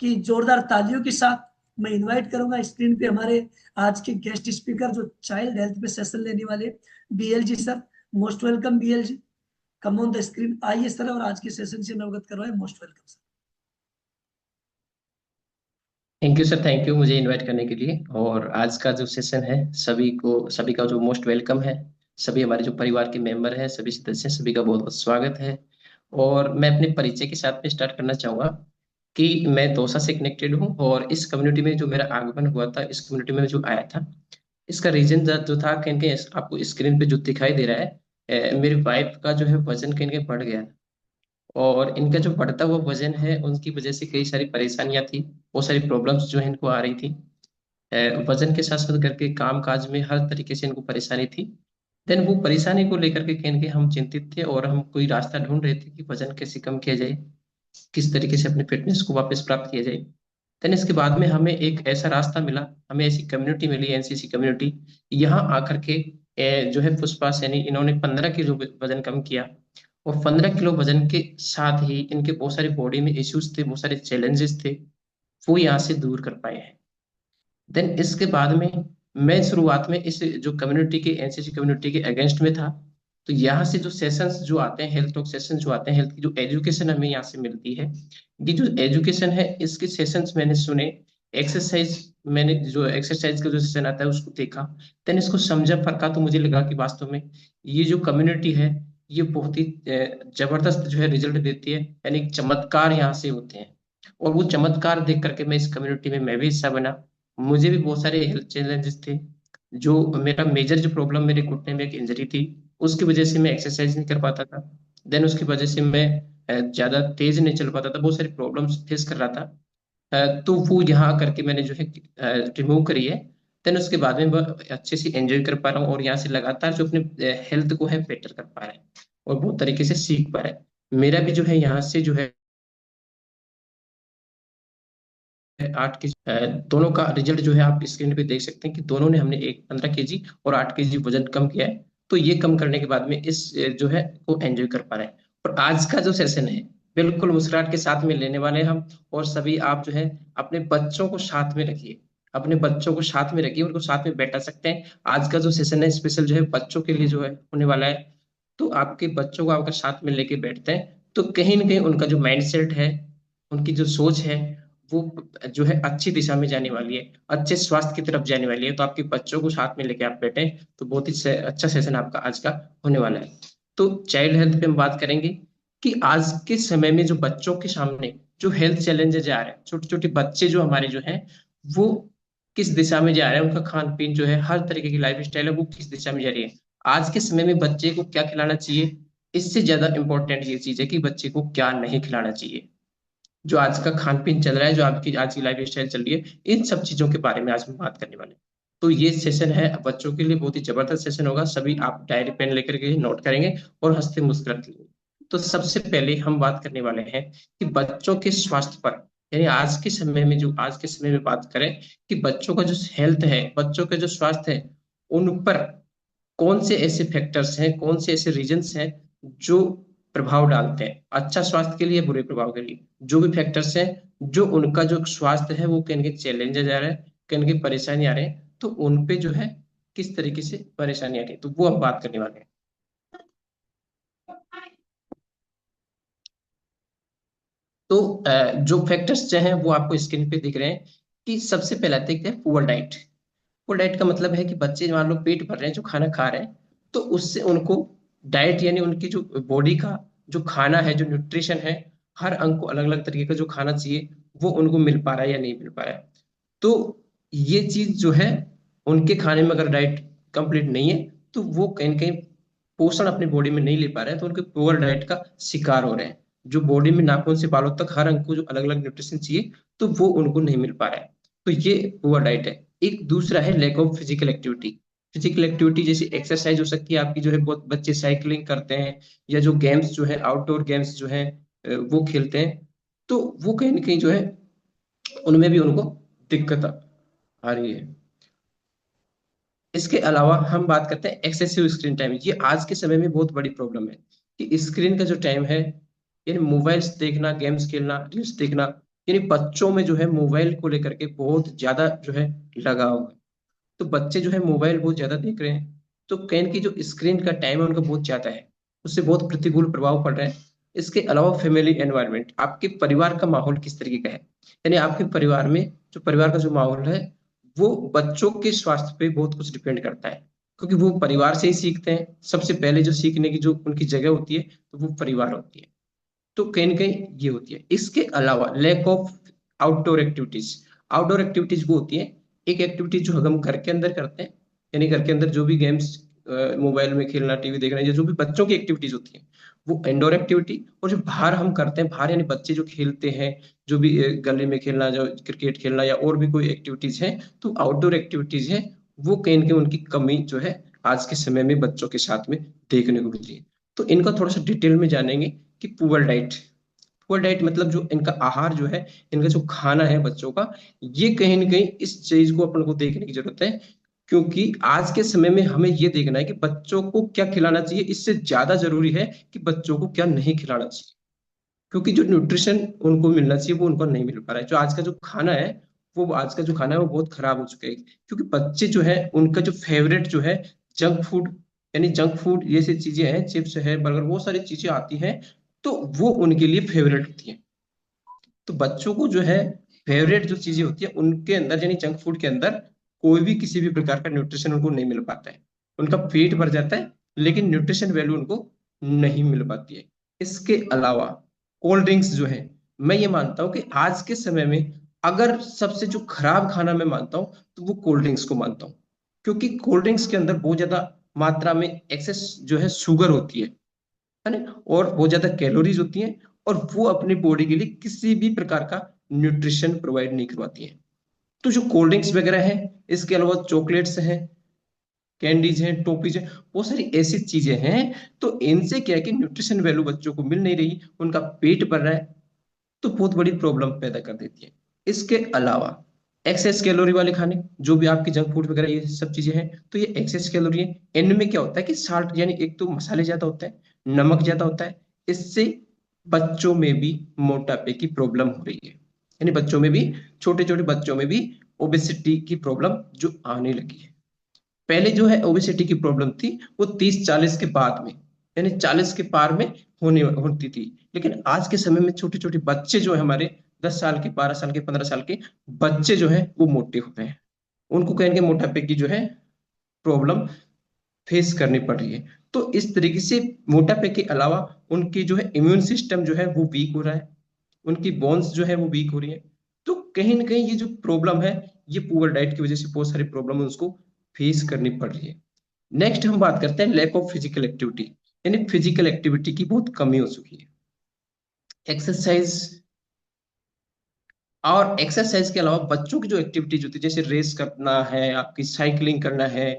कि जोरदार तालियों के साथ मैं इनवाइट करूंगा स्क्रीन पे हमारे आज के गेस्ट स्पीकर जो चाइल्ड हेल्थ पे सेशन लेने वाले BL ji sir. Most welcome BL ji, come on the screen आइए सर और आज के सेशन से अवगत करवाए। Most welcome sir. Thank you sir, thank you मुझे इनवाइट करने के लिए। और आज का जो सेशन है सभी का जो मोस्ट वेलकम है। सभी हमारे जो परिवार के मेंबर हैं, सभी सदस्य हैं, सभी का बहुत बहुत स्वागत है। और मैं अपने परिचय के साथ में स्टार्ट करना चाहूंगा कि मैं दौसा से कनेक्टेड हूँ और इस कम्युनिटी में जो मेरा आगमन हुआ था, इस कम्युनिटी में जो आया था, इसका रीजन जो था कहीं कहीं आपको स्क्रीन पे जो दिखाई दे रहा है, मेरी वाइफ का जो है वजन कहीं कहीं बढ़ गया। और इनका जो बढ़ता हुआ वजन है उनकी वजह से कई सारी परेशानियां थी, बहुत सारी प्रॉब्लम्स जो है इनको आ रही थी। वजन के साथ साथ करके काम काज में हर तरीके से इनको परेशानी थी। देन वो परेशानी को लेकर के कहीं न कहीं हम चिंतित थे और हम कोई रास्ता ढूंढ रहे थे कि वजन कैसे कम किया जाए, किस तरीके से अपने फिटनेस को वापस प्राप्त किया जाए। देन इसके बाद में हमें एक ऐसा रास्ता मिला, हमें ऐसी कम्युनिटी मिली, एनसीसी कम्युनिटी। यहाँ आकर के जो है पुष्पा सैनी इन्होंने 15 किलो वजन कम किया। और 15 किलो वजन के साथ ही इनके बहुत सारे बॉडी में इश्यूज थे, बहुत सारे चैलेंजेस थे, वो यहाँ से दूर कर पाए हैं। देन इसके बाद में मैं शुरुआत में इस जो कम्युनिटी के एनसीसी कम्युनिटी के अगेंस्ट में था। तो यहाँ से जो सेशंस जो आते हैं, हेल्थ टॉक सेशन जो आते हैं, हेल्थ की जो एजुकेशन हमें यहाँ से मिलती है, ये जो एजुकेशन है इसके सेशंस मैंने सुने। एक्सरसाइज, मैंने जो एक्सरसाइज का जो सेशन आता है उसको देखा। देन इसको समझा परखा तो मुझे लगा कि वास्तव में ये जो कम्युनिटी है ये बहुत ही जबरदस्त जो है रिजल्ट देती है, यानी चमत्कार यहाँ से होते हैं। और वो चमत्कार देख करके मैं इस कम्युनिटी में मैं भी हिस्सा बना। मुझे भी बहुत सारे हेल्थ चैलेंजेस थे। जो मेरा मेजर जो प्रॉब्लम, मेरे घुटने में एक इंजरी थी, उसकी वजह से मैं एक्सरसाइज नहीं कर पाता था। देन उसकी वजह से मैं ज्यादा तेज नहीं चल पाता था, बहुत सारी प्रॉब्लम्स फेस कर रहा था। तो वो यहाँ करके मैंने जो है रिमूव करी है। देन उसके बाद में मैं अच्छे से एंजॉय कर पा रहा हूँ और यहाँ से लगातार जो अपने हेल्थ को है बेटर कर पा रहे हैं और बहुत तरीके से सीख पा रहे हैं। मेरा भी जो है यहाँ से जो है 8 केजी, दोनों का रिजल्ट जो है आप स्क्रीन पे देख सकते हैं कि दोनों ने हमने एक 15 केजी और 8 केजी वजन कम किया है। तो ये कम करने के बाद में इस जो है को एंजॉय कर पा रहे हैं। और आज का जो सेशन है बिल्कुल मुस्कुराहट के साथ में लेने वाले हैं हम। और सभी आप जो है अपने बच्चों को साथ में रखिए, अपने बच्चों को साथ में रखिए, उनको साथ में बैठा सकते हैं। आज का जो सेशन है स्पेशल जो है बच्चों के लिए जो है होने वाला है। तो आपके बच्चों को अगर साथ में लेके बैठते हैं तो कहीं ना कहीं उनका जो माइंडसेट है, उनकी जो सोच है, वो जो है अच्छी दिशा में जाने वाली है, अच्छे स्वास्थ्य की तरफ जाने वाली है। तो आपके बच्चों को साथ में लेके आप बैठे तो बहुत ही अच्छा सेशन आपका आज का होने वाला है। तो चाइल्ड हेल्थ पे हम बात करेंगे कि आज के समय में जो बच्चों के सामने जो हेल्थ चैलेंजेस आ रहे हैं, छोटे छोटे बच्चे जो हमारे जो हैं वो किस दिशा में जा रहे हैं, उनका खान पीन जो है, हर तरीके की लाइफ स्टाइल है, वो किस दिशा में जा रही है। आज के समय में बच्चे को क्या खिलाना चाहिए, इससे ज्यादा इंपॉर्टेंट ये चीज है कि बच्चे को क्या नहीं खिलाना चाहिए। जो आज का खान पीन चल रहा है, जो आपकी आज की लाइफ स्टाइल चल रही है, इन सब चीजों के बारे में आज हम बात करने वाले हैं। तो ये सेशन है बच्चों के लिए, बहुत ही जबरदस्त सेशन होगा। सभी आप डायरी पेन लेकर के नोट करेंगे और हंसते मुस्कुराते लेंगे। तो सबसे पहले हम बात करने वाले हैं कि बच्चों के स्वास्थ्य पर, यानी आज के समय में बात करें कि बच्चों का जो हेल्थ है, बच्चों का जो स्वास्थ्य है, उन पर कौन से ऐसे फैक्टर्स हैं, कौन से ऐसे रीजंस हैं जो प्रभाव डालते हैं अच्छा स्वास्थ्य के लिए, बुरे प्रभाव के लिए। जो भी फैक्टर्स हैं जो उनका जो स्वास्थ्य है वो कहीं चैलेंजेस आ रहे हैं, कहीं परेशानी आ रहे हैं, तो उन पे जो है किस तरीके से परेशानी आ रही है, तो वो हम बात करने वाले हैं। तो जो फैक्टर्स जो हैं वो आपको स्क्रीन पे दिख रहे हैं कि सबसे पहला देखते हैं पुअर डाइट। पुअर डाइट का मतलब है कि बच्चे मान लो पेट भर रहे हैं, जो खाना खा रहे हैं, तो उससे उनको डाइट यानी उनकी जो बॉडी का जो खाना है, जो न्यूट्रिशन है, हर अंग को अलग अलग तरीके का जो खाना चाहिए वो उनको मिल पा रहा है या नहीं मिल पा रहा है। तो ये चीज जो है उनके खाने में अगर डाइट कंप्लीट नहीं है तो वो कहीं न कहीं पोषण अपनी बॉडी में नहीं ले पा रहे हैं, तो उनके पुअर डाइट का शिकार हो रहे हैं। जो बॉडी में नाखून से बालों तक हर अंग को जो अलग अलग न्यूट्रिशन चाहिए तो वो उनको नहीं मिल पा रहा है। तो ये पुअर डाइट है। एक दूसरा है lack of physical activity. Physical activity जैसे एक्सरसाइज हो सकती है आपकी, जो है बहुत बच्चे साइकिलिंग करते हैं या जो गेम्स जो है आउटडोर गेम्स जो है वो खेलते हैं, तो वो कहीं ना कहीं जो है उनमें भी उनको दिक्कत आ रही है। इसके अलावा हम बात करते हैं एक्सेसिव स्क्रीन टाइम। ये आज के समय में बहुत बड़ी प्रॉब्लम है कि स्क्रीन का जो टाइम है, यानी मोबाइल्स देखना, गेम्स खेलना, रील्स देखना, यानी बच्चों में जो है मोबाइल को लेकर के बहुत ज्यादा जो है लगाव है। तो बच्चे जो है मोबाइल बहुत ज्यादा देख रहे हैं, तो कहीं की जो स्क्रीन का टाइम है उनका बहुत ज्यादा है, उससे बहुत प्रतिकूल प्रभाव पड़ रहा है। इसके अलावा फैमिली एनवायरनमेंट, आपके परिवार का माहौल किस तरीके का है, यानी आपके परिवार में जो परिवार का जो माहौल है वो बच्चों के स्वास्थ्य पे बहुत कुछ डिपेंड करता है, क्योंकि वो परिवार से ही सीखते हैं। सबसे पहले जो सीखने की जो उनकी जगह होती है तो वो परिवार होती है। तो कहीं ना कहीं ये होती है। इसके अलावा lack of outdoor activities. Outdoor activities वो होती है, एक एक्टिविटी जो हम घर के अंदर करते हैं, यानी घर के अंदर जो भी गेम्स, मोबाइल में खेलना, टीवी देखना, या जो भी बच्चों की एक्टिविटीज होती है वो इंडोर एक्टिविटी। और जो बाहर हम करते हैं, बाहर यानी बच्चे जो खेलते हैं, जो भी गली में खेलना, जो क्रिकेट खेलना या और भी कोई एक्टिविटीज है, तो आउटडोर एक्टिविटीज है, वो कहीं ना कहीं उनकी कमी जो है आज के समय में बच्चों के साथ में देखने को मिली है। तो इनका थोड़ा सा डिटेल में जानेंगे कि पुअर डाइट। पुअर डाइट मतलब जो इनका आहार जो है, इनका जो खाना है बच्चों का, ये कहीं ना कहीं इस चीज को अपन को देखने की जरूरत है। क्योंकि आज के समय में हमें ये देखना है कि बच्चों को क्या खिलाना चाहिए, इससे ज्यादा जरूरी है कि बच्चों को क्या नहीं खिलाना चाहिए। क्योंकि जो न्यूट्रिशन उनको मिलना चाहिए वो उनको नहीं मिल पा रहा है। जो आज का जो खाना है, वो आज का जो खाना है वो बहुत खराब हो चुका है। क्योंकि बच्चे जो है उनका जो फेवरेट जो है जंक फूड, यानी जंक फूड ये सी चीजें हैं, चिप्स है, बर्गर, वो सारी चीजें आती हैं, तो वो उनके लिए फेवरेट होती है। तो बच्चों को जो है फेवरेट जो चीजें होती है उनके अंदर, यानी जंक फूड के अंदर, कोई भी किसी भी प्रकार का न्यूट्रिशन उनको नहीं मिल पाता है। उनका पेट भर जाता है लेकिन न्यूट्रिशन वैल्यू उनको नहीं मिल पाती है। इसके अलावा कोल्ड ड्रिंक्स जो है, मैं ये मानता हूं कि आज के समय में अगर सबसे जो खराब खाना मैं मानता हूं तो वो कोल्ड ड्रिंक्स को मानता हूं। क्योंकि कोल्ड ड्रिंक्स के अंदर बहुत ज्यादा मात्रा में एक्सेस जो है शुगर होती है ना, और बहुत ज्यादा कैलोरीज होती हैं, और वो अपनी बॉडी के लिए किसी भी प्रकार का न्यूट्रिशन प्रोवाइड नहीं करवाती है। तो जो कोल्ड ड्रिंक्स वगैरह है, इसके अलावा चॉकलेट्स हैं, कैंडीज हैं, टॉफीज हैं, बहुत सारी ऐसी चीजें हैं, तो इनसे क्या है कि न्यूट्रिशन वैल्यू बच्चों को मिल नहीं रही, उनका पेट भर रहा है, तो बहुत बड़ी प्रॉब्लम पैदा कर देती है। इसके अलावा एक्सेस कैलोरी वाले खाने, जो भी आपके जंक फूड वगैरह ये सब चीजें हैं, तो ये एक्सेस कैलोरी है। इनमें क्या होता है कि साल्ट, यानी एक तो मसाले ज्यादा होते हैं, नमक ज्यादा होता है। इससे बच्चों में भी मोटापे की प्रॉब्लम हो रही है, यानी बच्चों में भी, छोटे छोटे बच्चों में भी ओबेसिटी की प्रॉब्लम जो आने लगी है। पहले जो है ओबेसिटी की प्रॉब्लम थी वो 30-40 के बाद में, यानी 40 के पार में होने होती थी। लेकिन आज के समय में छोटे छोटे बच्चे जो है हमारे, 10 साल के, 12 साल के, 15 साल के बच्चे जो है वो मोटे हो रहे हैं। उनको कहेंगे मोटापे की जो है प्रॉब्लम फेस करनी पड़ रही है। तो इस तरीके से मोटापे के अलावा उनकी जो है इम्यून सिस्टम जो है वो वीक हो रहा है, उनकी बोन्स जो है वो वीक हो रही है। तो कहीं ना कहीं ये जो प्रॉब्लम है, ये पुअर डाइट की वजह से बहुत सारी प्रॉब्लम उसको फेस करनी पड़ रही है। नेक्स्ट हम बात करते हैं लैक ऑफ फिजिकल एक्टिविटी, यानी फिजिकल एक्टिविटी की बहुत कमी हो चुकी है। एक्सरसाइज, और एक्सरसाइज के अलावा बच्चों की जो एक्टिविटीज होती है, जैसे रेस करना है, आपकी साइकिलिंग करना है,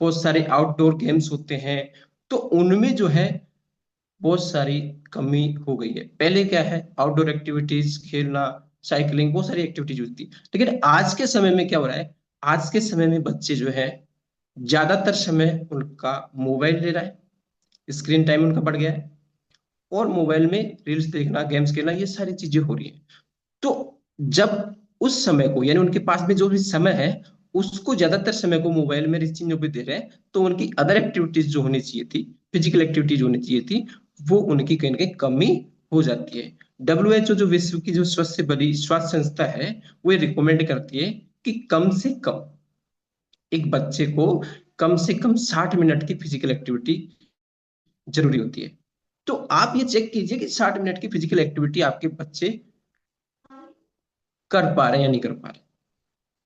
बहुत सारे आउटडोर गेम्स होते हैं, तो उनमें जो है बहुत सारी कमी हो गई है। पहले क्या है, आउटडोर एक्टिविटीज, खेलना, साइकिलिंग, बहुत सारी एक्टिविटीज होती थी। लेकिन आज के समय में क्या हो रहा है, आज के समय में बच्चे जो है ज्यादातर समय उनका मोबाइल ले रहा है, स्क्रीन टाइम उनका बढ़ गया है, और मोबाइल में रील्स देखना, गेम्स खेलना, ये सारी चीजें हो रही है। तो जब उस समय को, यानी उनके पास में जो भी समय है, उसको ज्यादातर समय को मोबाइल में इस चीजों पे दे रहे हैं, तो उनकी अदर एक्टिविटीज जो होनी चाहिए थी, फिजिकल एक्टिविटीज होनी चाहिए थी, वो उनकी कहीं ना कहीं कमी हो जाती है। WHO जो विश्व की जो स्वस्थ से बड़ी स्वास्थ्य संस्था है, वो ये रिकमेंड करती है कि कम से कम एक बच्चे को कम से कम 60 मिनट की फिजिकल एक्टिविटी जरूरी होती है। तो आप ये चेक कीजिए कि 60 मिनट की फिजिकल एक्टिविटी आपके बच्चे कर पा रहे हैं या नहीं कर पा रहे।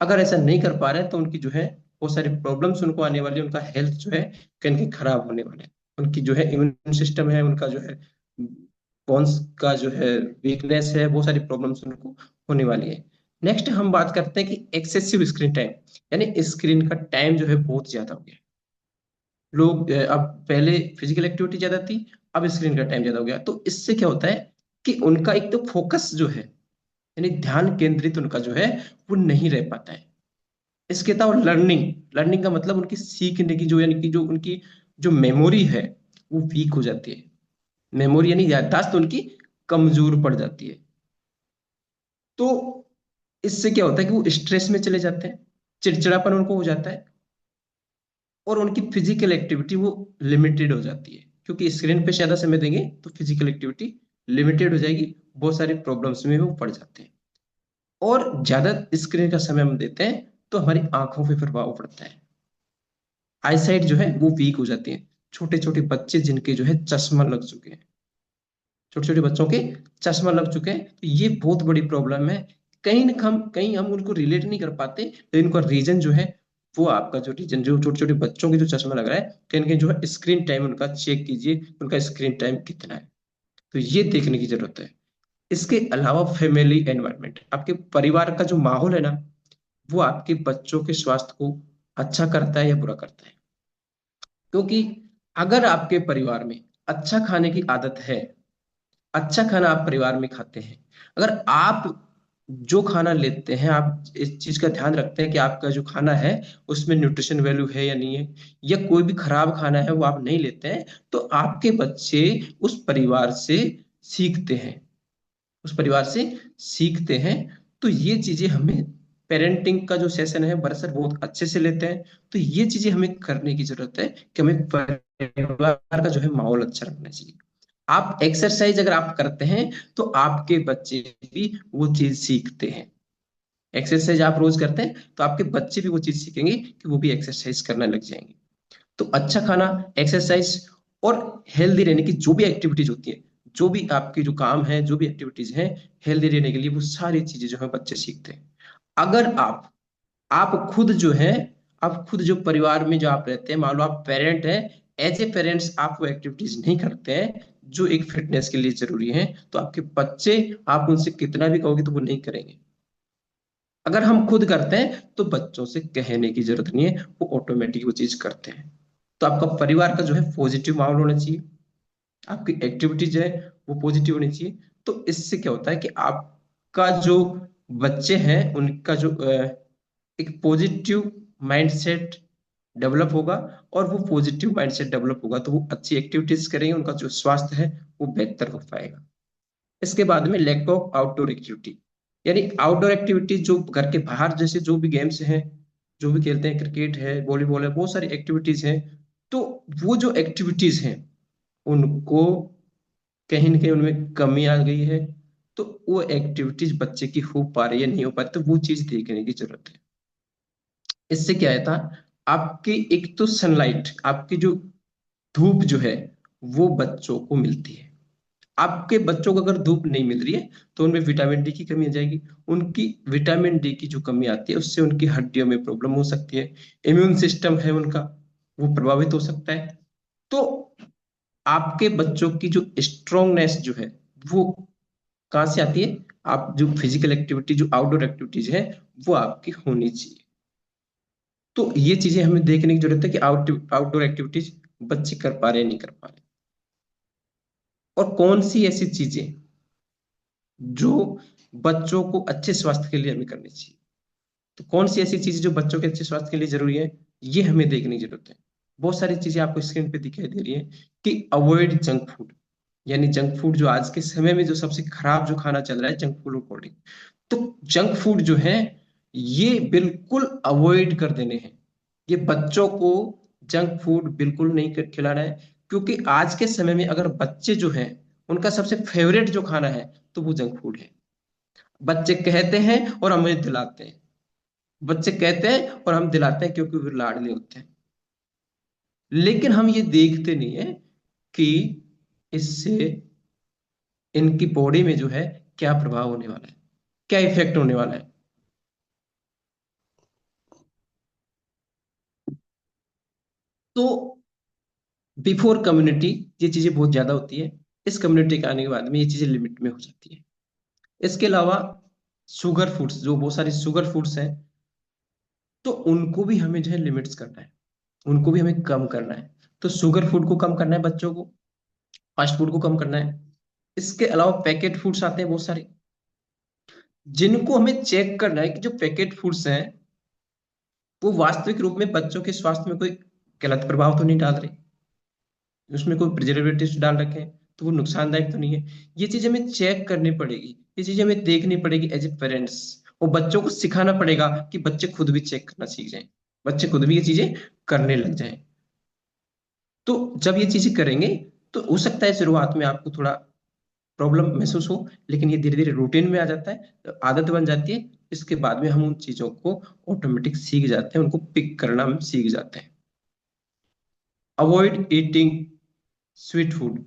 अगर ऐसा नहीं कर पा रहे हैं तो उनकी जो है बहुत सारी प्रॉब्लम्स उनको आने वाली है, उनका हेल्थ जो है कहीं कहीं खराब होने वाला है, उनकी जो है इम्यून सिस्टम है, उनका जो है बोन्स का जो है वीकनेस है, बहुत सारी प्रॉब्लम्स उनको होने वाली है। नेक्स्ट हम बात करते हैं कि एक्सेसिव स्क्रीन टाइम, यानी स्क्रीन का टाइम जो है बहुत ज्यादा हो गया है। लोग अब, पहले फिजिकल एक्टिविटी ज्यादा थी, अब स्क्रीन का टाइम ज्यादा हो गया, तो इससे क्या होता है कि उनका एक तो फोकस जो है, यानी ध्यान केंद्रित उनका जो है वो नहीं रह पाता है। इसके अलावा लर्निंग, लर्निंग का मतलब उनकी सीखने की जो, यानी कि जो उनकी जो मेमोरी है वो वीक हो जाती है। मेमोरी यानी याददाश्त उनकी कमजोर पड़ जाती है। तो इससे क्या होता है कि वो स्ट्रेस में चले जाते हैं, चिड़चिड़ापन उनको हो जाता है, और उनकी फिजिकल एक्टिविटी वो लिमिटेड हो जाती है, क्योंकि स्क्रीन पे ज्यादा समय देंगे तो फिजिकल एक्टिविटी लिमिटेड हो जाएगी, बहुत सारी प्रॉब्लम्स में वो पड़ जाते हैं। और ज्यादा स्क्रीन का समय हम देते हैं तो हमारी आंखों पे प्रभाव पड़ता है, आईसाइट जो है वो वीक हो जाती है। छोटे छोटे बच्चे जिनके जो है चश्मा लग चुके हैं, छोटे छोटे बच्चों के चश्मा लग चुके हैं, तो ये बहुत बड़ी प्रॉब्लम है। कहीं हम उनको रिलेट नहीं कर पाते, लेकिन उनका रीजन जो है, वो आपका जो रीजन, जो छोटे छोटे बच्चों के जो चश्मा लग रहा है, कहीं ना कहीं जो है स्क्रीन टाइम उनका चेक कीजिए, उनका स्क्रीन टाइम कितना है, तो ये देखने की जरूरत है। इसके अलावा फैमिली एनवायरनमेंट, आपके परिवार का जो माहौल है ना, वो आपके बच्चों के स्वास्थ्य को अच्छा करता है या बुरा करता है। क्योंकि अगर आपके परिवार में अच्छा खाने की आदत है, अच्छा खाना आप परिवार में खाते हैं, अगर आप जो खाना लेते हैं, आप इस चीज का ध्यान रखते हैं कि आपका जो खाना है उसमें न्यूट्रिशन वैल्यू है या नहीं है, या कोई भी खराब खाना है वो आप नहीं लेते हैं, तो आपके बच्चे उस परिवार से सीखते हैं, उस परिवार से सीखते हैं। तो ये चीजें हमें, पेरेंटिंग का जो सेशन है बरसर बहुत अच्छे से लेते हैं, तो ये चीजें हमें करने की जरूरत है कि हमें परिवार का जो है माहौल अच्छा रखना चाहिए। आप एक्सरसाइज अगर आप करते हैं तो आपके बच्चे भी वो चीज सीखते हैं। एक्सरसाइज आप रोज करते हैं तो आपके बच्चे भी वो चीज सीखेंगे कि वो भी एक्सरसाइज करने लग जाएंगे। तो अच्छा खाना, एक्सरसाइज और हेल्दी रहने की जो भी एक्टिविटीज होती है, जो भी आपकी जो काम है, जो भी एक्टिविटीज हैं, हेल्दी रहने के लिए वो सारी चीजें जो है बच्चे सीखते हैं। अगर आप खुद जो है, आप खुद जो परिवार में जो आप रहते हैं, मान लो आप पेरेंट हैं, एज ए पेरेंट्स आप वो एक्टिविटीज नहीं करते हैं जो एक फिटनेस के लिए जरूरी है, तो आपके बच्चे, आप उनसे कितना भी कहोगे तो वो नहीं करेंगे। अगर हम खुद करते हैं तो बच्चों से कहने की जरूरत नहीं है, वो ऑटोमेटिक वो चीज करते हैं। तो आपका परिवार का जो है पॉजिटिव माहौल होना चाहिए, आपकी एक्टिविटीज है वो पॉजिटिव होनी चाहिए। तो इससे क्या होता है कि आपका जो बच्चे हैं उनका जो एक पॉजिटिव माइंडसेट डेवलप होगा, और वो पॉजिटिव माइंडसेट डेवलप होगा तो वो अच्छी एक्टिविटीज करेंगे, उनका जो स्वास्थ्य है वो बेहतर हो पाएगा। इसके बाद में लैक ऑफ आउटडोर एक्टिविटी, यानी आउटडोर एक्टिविटी जो घर के बाहर जैसे जो भी गेम्स हैं, जो भी खेलते हैं, क्रिकेट है, वॉलीबॉल है, बहुत सारी एक्टिविटीज हैं, तो वो जो एक्टिविटीज हैं उनको कहीं ना कहीं उनमें कमी आ गई है, तो वो एक्टिविटीज बच्चे की हो पा रही है नहीं हो पा रही, तो वो चीज देखने की जरूरत है। इससे क्या है था, आपकी एक तो सनलाइट, आपकी जो धूप जो है वो बच्चों को मिलती है। आपके बच्चों को अगर धूप नहीं मिल रही है तो उनमें विटामिन डी की कमी आ जाएगी, उनकी विटामिन डी की जो कमी आती है उससे उनकी हड्डियों में प्रॉब्लम हो सकती है, इम्यून सिस्टम है उनका वो प्रभावित हो सकता है। तो आपके बच्चों की जो स्ट्रोंगनेस जो है वो कहाँ से आती है, आप जो फिजिकल एक्टिविटी, जो आउटडोर एक्टिविटीज है वो आपकी होनी चाहिए। तो ये चीजें हमें देखने की जरूरत है कि आउटडोर एक्टिविटीज बच्चे कर पा रहे हैं नहीं कर पा रहे, और कौन सी ऐसी चीजें जो बच्चों को अच्छे स्वास्थ्य के लिए हमें करनी चाहिए। तो कौन सी ऐसी चीजें जो बच्चों के अच्छे स्वास्थ्य के लिए जरूरी है, ये हमें देखने की जरूरत है। बहुत सारी चीजें आपको स्क्रीन पे दिखाई दे रही है कि अवॉइड जंक फूड, यानी जंक फूड जो आज के समय में जो सबसे खराब जो खाना चल रहा है, जंक फूड और कोल्ड ड्रिंक। तो जंक फूड जो है ये बिल्कुल अवॉइड कर देने हैं, ये बच्चों को जंक फूड बिल्कुल नहीं खिलाना है। क्योंकि आज के समय में अगर बच्चे जो हैं उनका सबसे फेवरेट जो खाना है तो वो जंक फूड है। बच्चे कहते हैं और हमें दिलाते हैं, बच्चे कहते हैं और हम दिलाते हैं क्योंकि वो लाडले होते हैं, लेकिन हम ये देखते नहीं है कि इससे इनकी बॉडी में जो है क्या प्रभाव होने वाला है, क्या इफेक्ट होने वाला है। तो बिफोर कम्युनिटी ये चीजें बहुत ज्यादा होती है, इस कम्युनिटी के आने के बाद में ये चीजें लिमिट में हो जाती है। इसके अलावा शुगर फूड्स, जो बहुत सारी शुगर फूड्स हैं, तो उनको भी हमें जो है लिमिट्स करना है, उनको भी हमें कम करना है। तो शुगर फूड को कम करना है बच्चों को, फास्ट फूड को कम करना है। इसके अलावा पैकेट फूड्स आते हैं बहुत सारे, जिनको हमें चेक करना है कि जो पैकेट फूड्स हैं वो वास्तविक रूप में बच्चों के स्वास्थ्य में कोई गलत प्रभाव तो नहीं डाल रहे, उसमें कोई प्रिजर्वेटिव डाल रखे हैं, तो वो नुकसानदायक तो नहीं है। ये चीज हमें चेक करनी पड़ेगी, ये चीज हमें देखनी पड़ेगी एज ए पेरेंट्स। और बच्चों को सिखाना पड़ेगा कि बच्चे खुद भी चेक करना सीख जाएं, बच्चे खुद भी ये चीजें करने लग जाएं। तो जब ये चीजें करेंगे तो हो सकता है शुरुआत में आपको थोड़ा प्रॉब्लम महसूस हो, लेकिन ये धीरे धीरे रूटीन में आ जाता है, आदत बन जाती है। इसके बाद में हम उन चीजों को ऑटोमेटिक सीख जाते हैं, उनको पिक करना हम सीख जाते हैं। अवॉइड ईटिंग स्वीट फूड,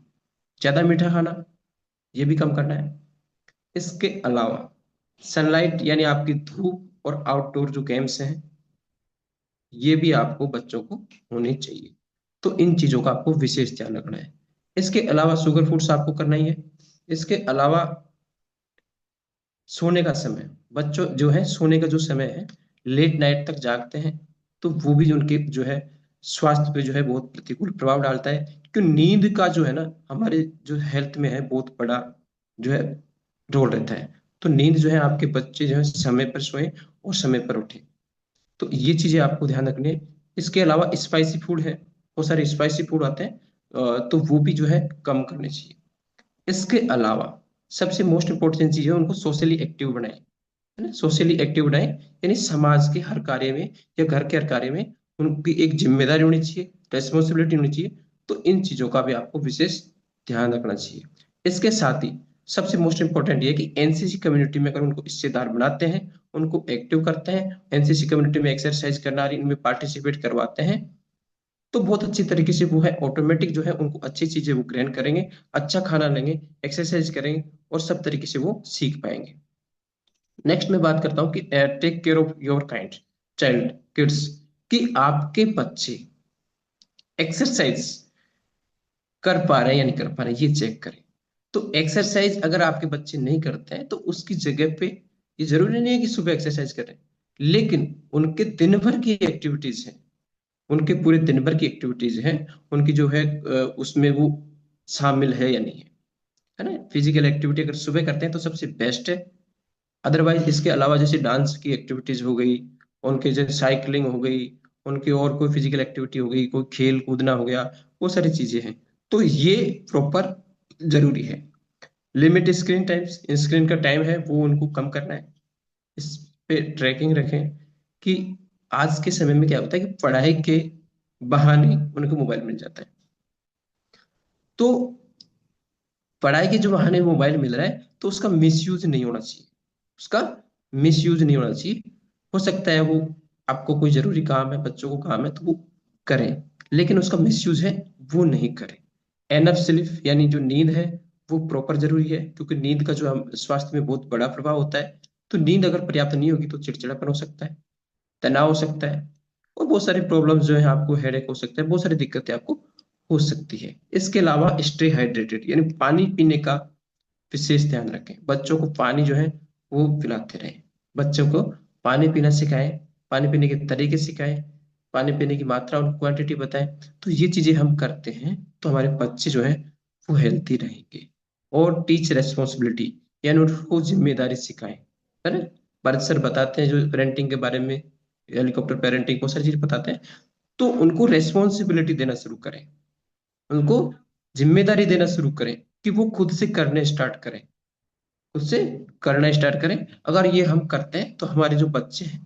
ज्यादा मीठा खाना ये भी कम करना है। इसके अलावा सनलाइट यानी आपकी धूप और आउटडोर जो गेम्स हैं ये भी आपको बच्चों को होने चाहिए। तो इन चीजों का आपको विशेष ध्यान रखना है। इसके अलावा शुगर फूड्स आपको करना ही है। इसके अलावा सोने का समय, बच्चों जो है सोने का जो समय है, लेट नाइट तक जागते हैं, तो वो भी उनके जो है स्वास्थ्य पे जो है बहुत प्रतिकूल प्रभाव डालता है। क्योंकि नींद का जो है ना हमारे जो हेल्थ में है बहुत बड़ा जो है रोल रहता है। तो नींद जो है आपके बच्चे जो है समय पर सोए और समय पर उठे, तो ये चीजें आपको ध्यान रखनी है। इसके अलावा स्पाइसी फूड है, बहुत सारे स्पाइसी फूड आते हैं, तो वो भी जो है कम करने चाहिए। इसके अलावा सबसे मोस्ट इंपॉर्टेंट चीज है उनको सोशली एक्टिव बनाएं, है ना, सोशली एक्टिव बनाएं। यानी समाज के हर कार्य में या घर के हर कार्य में उनकी एक जिम्मेदारी होनी चाहिए, रेस्पॉन्सिबिलिटी होनी चाहिए। तो इन चीजों का भी आपको विशेष ध्यान रखना चाहिए। इसके साथ ही सबसे मोस्ट इंपॉर्टेंट ये है कि एनसीसी कम्युनिटी में अगर उनको हिस्सेदार बनाते हैं, उनको एक्टिव करते हैं, एनसीसी कम्युनिटी में एक्सरसाइज करना इनमें पार्टिसिपेट करवाते हैं, तो बहुत अच्छी तरीके से वो है ऑटोमेटिक जो है उनको अच्छी चीजें वो ग्रहण करेंगे, अच्छा खाना लेंगे, एक्सरसाइज करेंगे और सब तरीके से वो सीख पाएंगे। नेक्स्ट मैं बात करता हूँ कि take care of your kind child kids, कि आपके बच्चे एक्सरसाइज कर पा रहे हैं या नहीं कर पा रहे हैं ये चेक करें। तो एक्सरसाइज अगर आपके बच्चे नहीं करते हैं तो उसकी जगह पे ये जरूरी नहीं है कि सुबह एक्सरसाइज करें, लेकिन उनके दिन भर की एक्टिविटीज है, उनके पूरे दिन भर की एक्टिविटीज हैं, उनकी जो है उसमें वो शामिल है या नहीं है ना। फिजिकल एक्टिविटी अगर सुबह करते हैं तो सबसे बेस्ट है। अदरवाइज इसके अलावा जैसे डांस की एक्टिविटीज हो गई, उनके जैसे साइकिलिंग हो गई, उनकी और कोई फिजिकल एक्टिविटी हो गई, कोई खेल कूदना हो गया, वो सारी चीजें हैं, तो ये प्रॉपर जरूरी है। लिमिट स्क्रीन टाइम्स, स्क्रीन का टाइम है वो उनको कम करना है। इस पे ट्रैकिंग रखें कि आज के समय में क्या होता है कि पढ़ाई के बहाने उनको मोबाइल मिल जाता है, तो पढ़ाई के जो बहाने मोबाइल मिल रहा है तो उसका मिसयूज नहीं होना चाहिए, उसका मिसयूज नहीं होना चाहिए। हो सकता है वो आपको कोई जरूरी काम है, बच्चों को काम है तो वो करें, लेकिन उसका मिसयूज है वो नहीं करें। एनफ स्लीप यानी जो नींद है वो प्रॉपर जरूरी है, क्योंकि नींद का जो हम स्वास्थ्य में बहुत बड़ा प्रभाव होता है। तो नींद अगर पर्याप्त नहीं होगी तो चिड़चिड़ापन हो सकता है, तनाव हो सकता है, और बहुत सारी प्रॉब्लम्स जो है आपको हेडेक हो सकता है, बहुत सारी दिक्कतें आपको हो सकती है। इसके अलावा स्टे हाइड्रेटेड यानी पानी पीने का विशेष ध्यान रखें, बच्चों को पानी जो है वो पिलाते रहें, बच्चों को पानी पीना सिखाएं, पानी पीने के तरीके सिखाएं, पानी पीने की मात्रा और क्वांटिटी बताएं। तो ये चीजें हम करते हैं तो हमारे बच्चे जो है वो हेल्थी रहेंगे। और टीच रेस्पॉन्सिबिलिटी यानी उनको जिम्मेदारी सिखाएं, है ना। भारत सर बताते हैं जो पेरेंटिंग के बारे में, हेलीकॉप्टर पेरेंटिंग को सारी चीज बताते हैं, तो उनको रेस्पॉन्सिबिलिटी देना शुरू करें, उनको जिम्मेदारी देना शुरू करें कि वो खुद से करने स्टार्ट करें, खुद से करना स्टार्ट करें। अगर ये हम करते हैं तो हमारे जो बच्चे हैं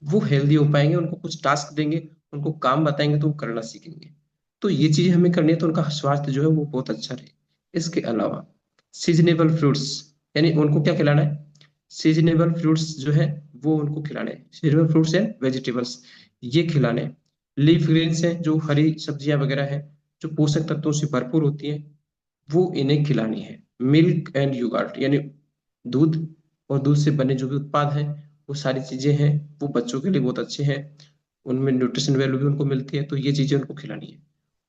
वो हेल्दी हो पाएंगे, उनको कुछ टास्क देंगे, उनको काम बताएंगे तो वो करना सीखेंगे। तो ये चीजें हमें करनी है तो उनका स्वास्थ्य जो है वो बहुत अच्छा रहे। इसके अलावा सीजनेबल फ्रूट्स यानी उनको क्या खिलाना है, सीजनेबल फ्रूट्स जो है वो उनको खिलाने हैं, सीजनेबल फ्रूट्स एंड वेजिटेबल्स ये खिलाने। लीफ ग्रीन्स हैं जो हरी सब्जियां वगैरह हैं जो पोषक तत्वों से भरपूर होती हैं, वो इन्हें खिलानी है। मिल्क एंड योगर्ट यानी दूध और दूध से बने जो भी उत्पाद हैं वो सारी चीजें हैं वो बच्चों के लिए बहुत अच्छे हैं, उनमें न्यूट्रिशन वैल्यू भी उनको मिलती है, तो ये चीजें उनको खिलानी है।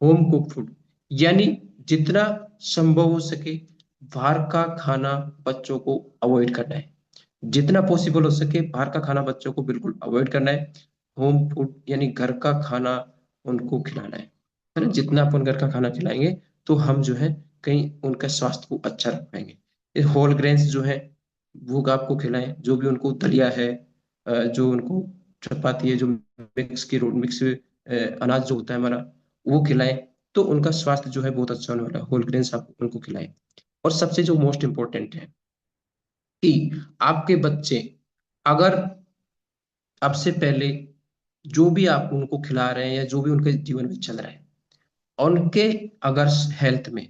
होम कुक फूड यानी जितना संभव हो सके बाहर का खाना बच्चों को अवॉइड करना है, जितना पॉसिबल हो सके बाहर का खाना बच्चों को बिल्कुल अवॉइड करना है। होम फूड यानी घर का खाना उनको खिलाना है ना। जितना अपन घर का खाना खिलाएंगे तो हम जो है कहीं उनका स्वास्थ्य को अच्छा रख पाएंगे। ये होल ग्रेन्स जो है वो आपको खिलाएं, जो भी उनको दलिया है, जो उनको चपाती है, जो मिक्स की रोट मिक्स अनाज जो होता है हमारा वो खिलाएं। तो उनका स्वास्थ्य जो है बहुत अच्छा होने वाला है। होल ग्रेन्स आप उनको खिलाएं। और सबसे जो मोस्ट इंपॉर्टेंट है कि आपके बच्चे अगर अब से पहले जो भी आप उनको खिला रहे हैं या जो भी उनके जीवन में चल रहा है, उनके अगर हेल्थ में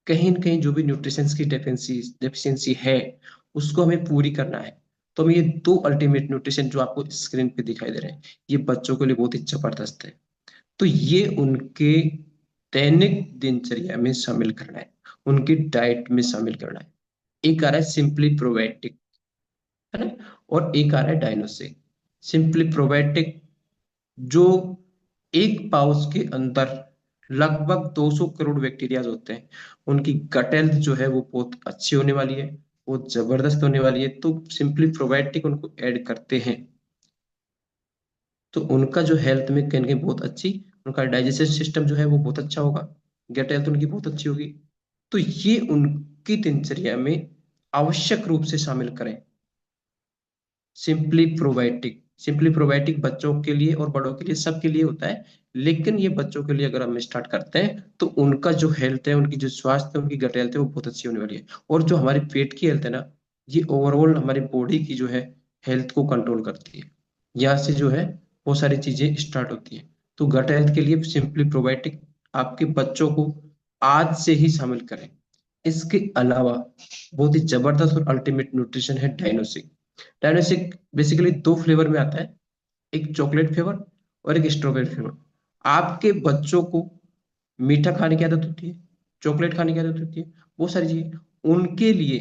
कहीं न कहीं जो भी न्यूट्रिशन की डेफिशिएंसी है, उसको हमें पूरी करना है। तो हमें ये दो अल्टीमेट न्यूट्रिशन जो आपको स्क्रीन पे दिखाई दे रहे हैं, ये बच्चों के लिए बहुत ही जबरदस्त है। तो ये उनके दैनिक दिनचर्या में शामिल करना है, उनकी डाइट में शामिल करना है। एक आ रहा है सिंपली प्रोबायोटिक, है ना? और एक आ रहा है डायनोसिक। सिंपली प्रोबायोटिक जो एक पाउच के अंदर लगभग 200 करोड़ बैक्टीरियाज होते हैं, उनकी गट हेल्थ जो है वो बहुत अच्छी होने वाली है, बहुत जबरदस्त होने वाली है। तो सिंपली प्रोबायोटिक उनको ऐड करते हैं तो उनका जो हेल्थ में कहीं ना कहीं बहुत अच्छी, उनका डाइजेस्टिव सिस्टम जो है वो बहुत अच्छा होगा, गट हेल्थ उनकी बहुत अच्छी होगी। तो ये उनकी दिनचर्या में आवश्यक रूप से शामिल करें सिंपली प्रोबायोटिक। सिंपली प्रोबायोटिक बच्चों के लिए और बड़ों के लिए, सबके लिए होता है। लेकिन ये बच्चों के लिए अगर हम स्टार्ट करते हैं तो उनका जो हेल्थ है, उनकी जो स्वास्थ्य है, उनकी गट हेल्थ है, वो बहुत अच्छी होने वाली है। और जो हमारी पेट की हेल्थ है ना, ये ओवरऑल हमारी बॉडी की जो है हेल्थ को कंट्रोल करती है। यहाँ से जो है बहुत सारी चीजें स्टार्ट होती हैं। तो गट हेल्थ के लिए सिंपली प्रोबायोटिक आपके बच्चों को आज से ही शामिल करें। इसके अलावा बहुत ही जबरदस्त और अल्टीमेट न्यूट्रिशन है डायनोसिक। डायनासिक बेसिकली दो फ्लेवर में आता है, एक चॉकलेट फ्लेवर और एक स्ट्रॉबेरी फ्लेवर। आपके बच्चों को मीठा खाने की आदत होती है, चॉकलेट खाने की आदत होती है, बहुत सारी चीजें उनके लिए,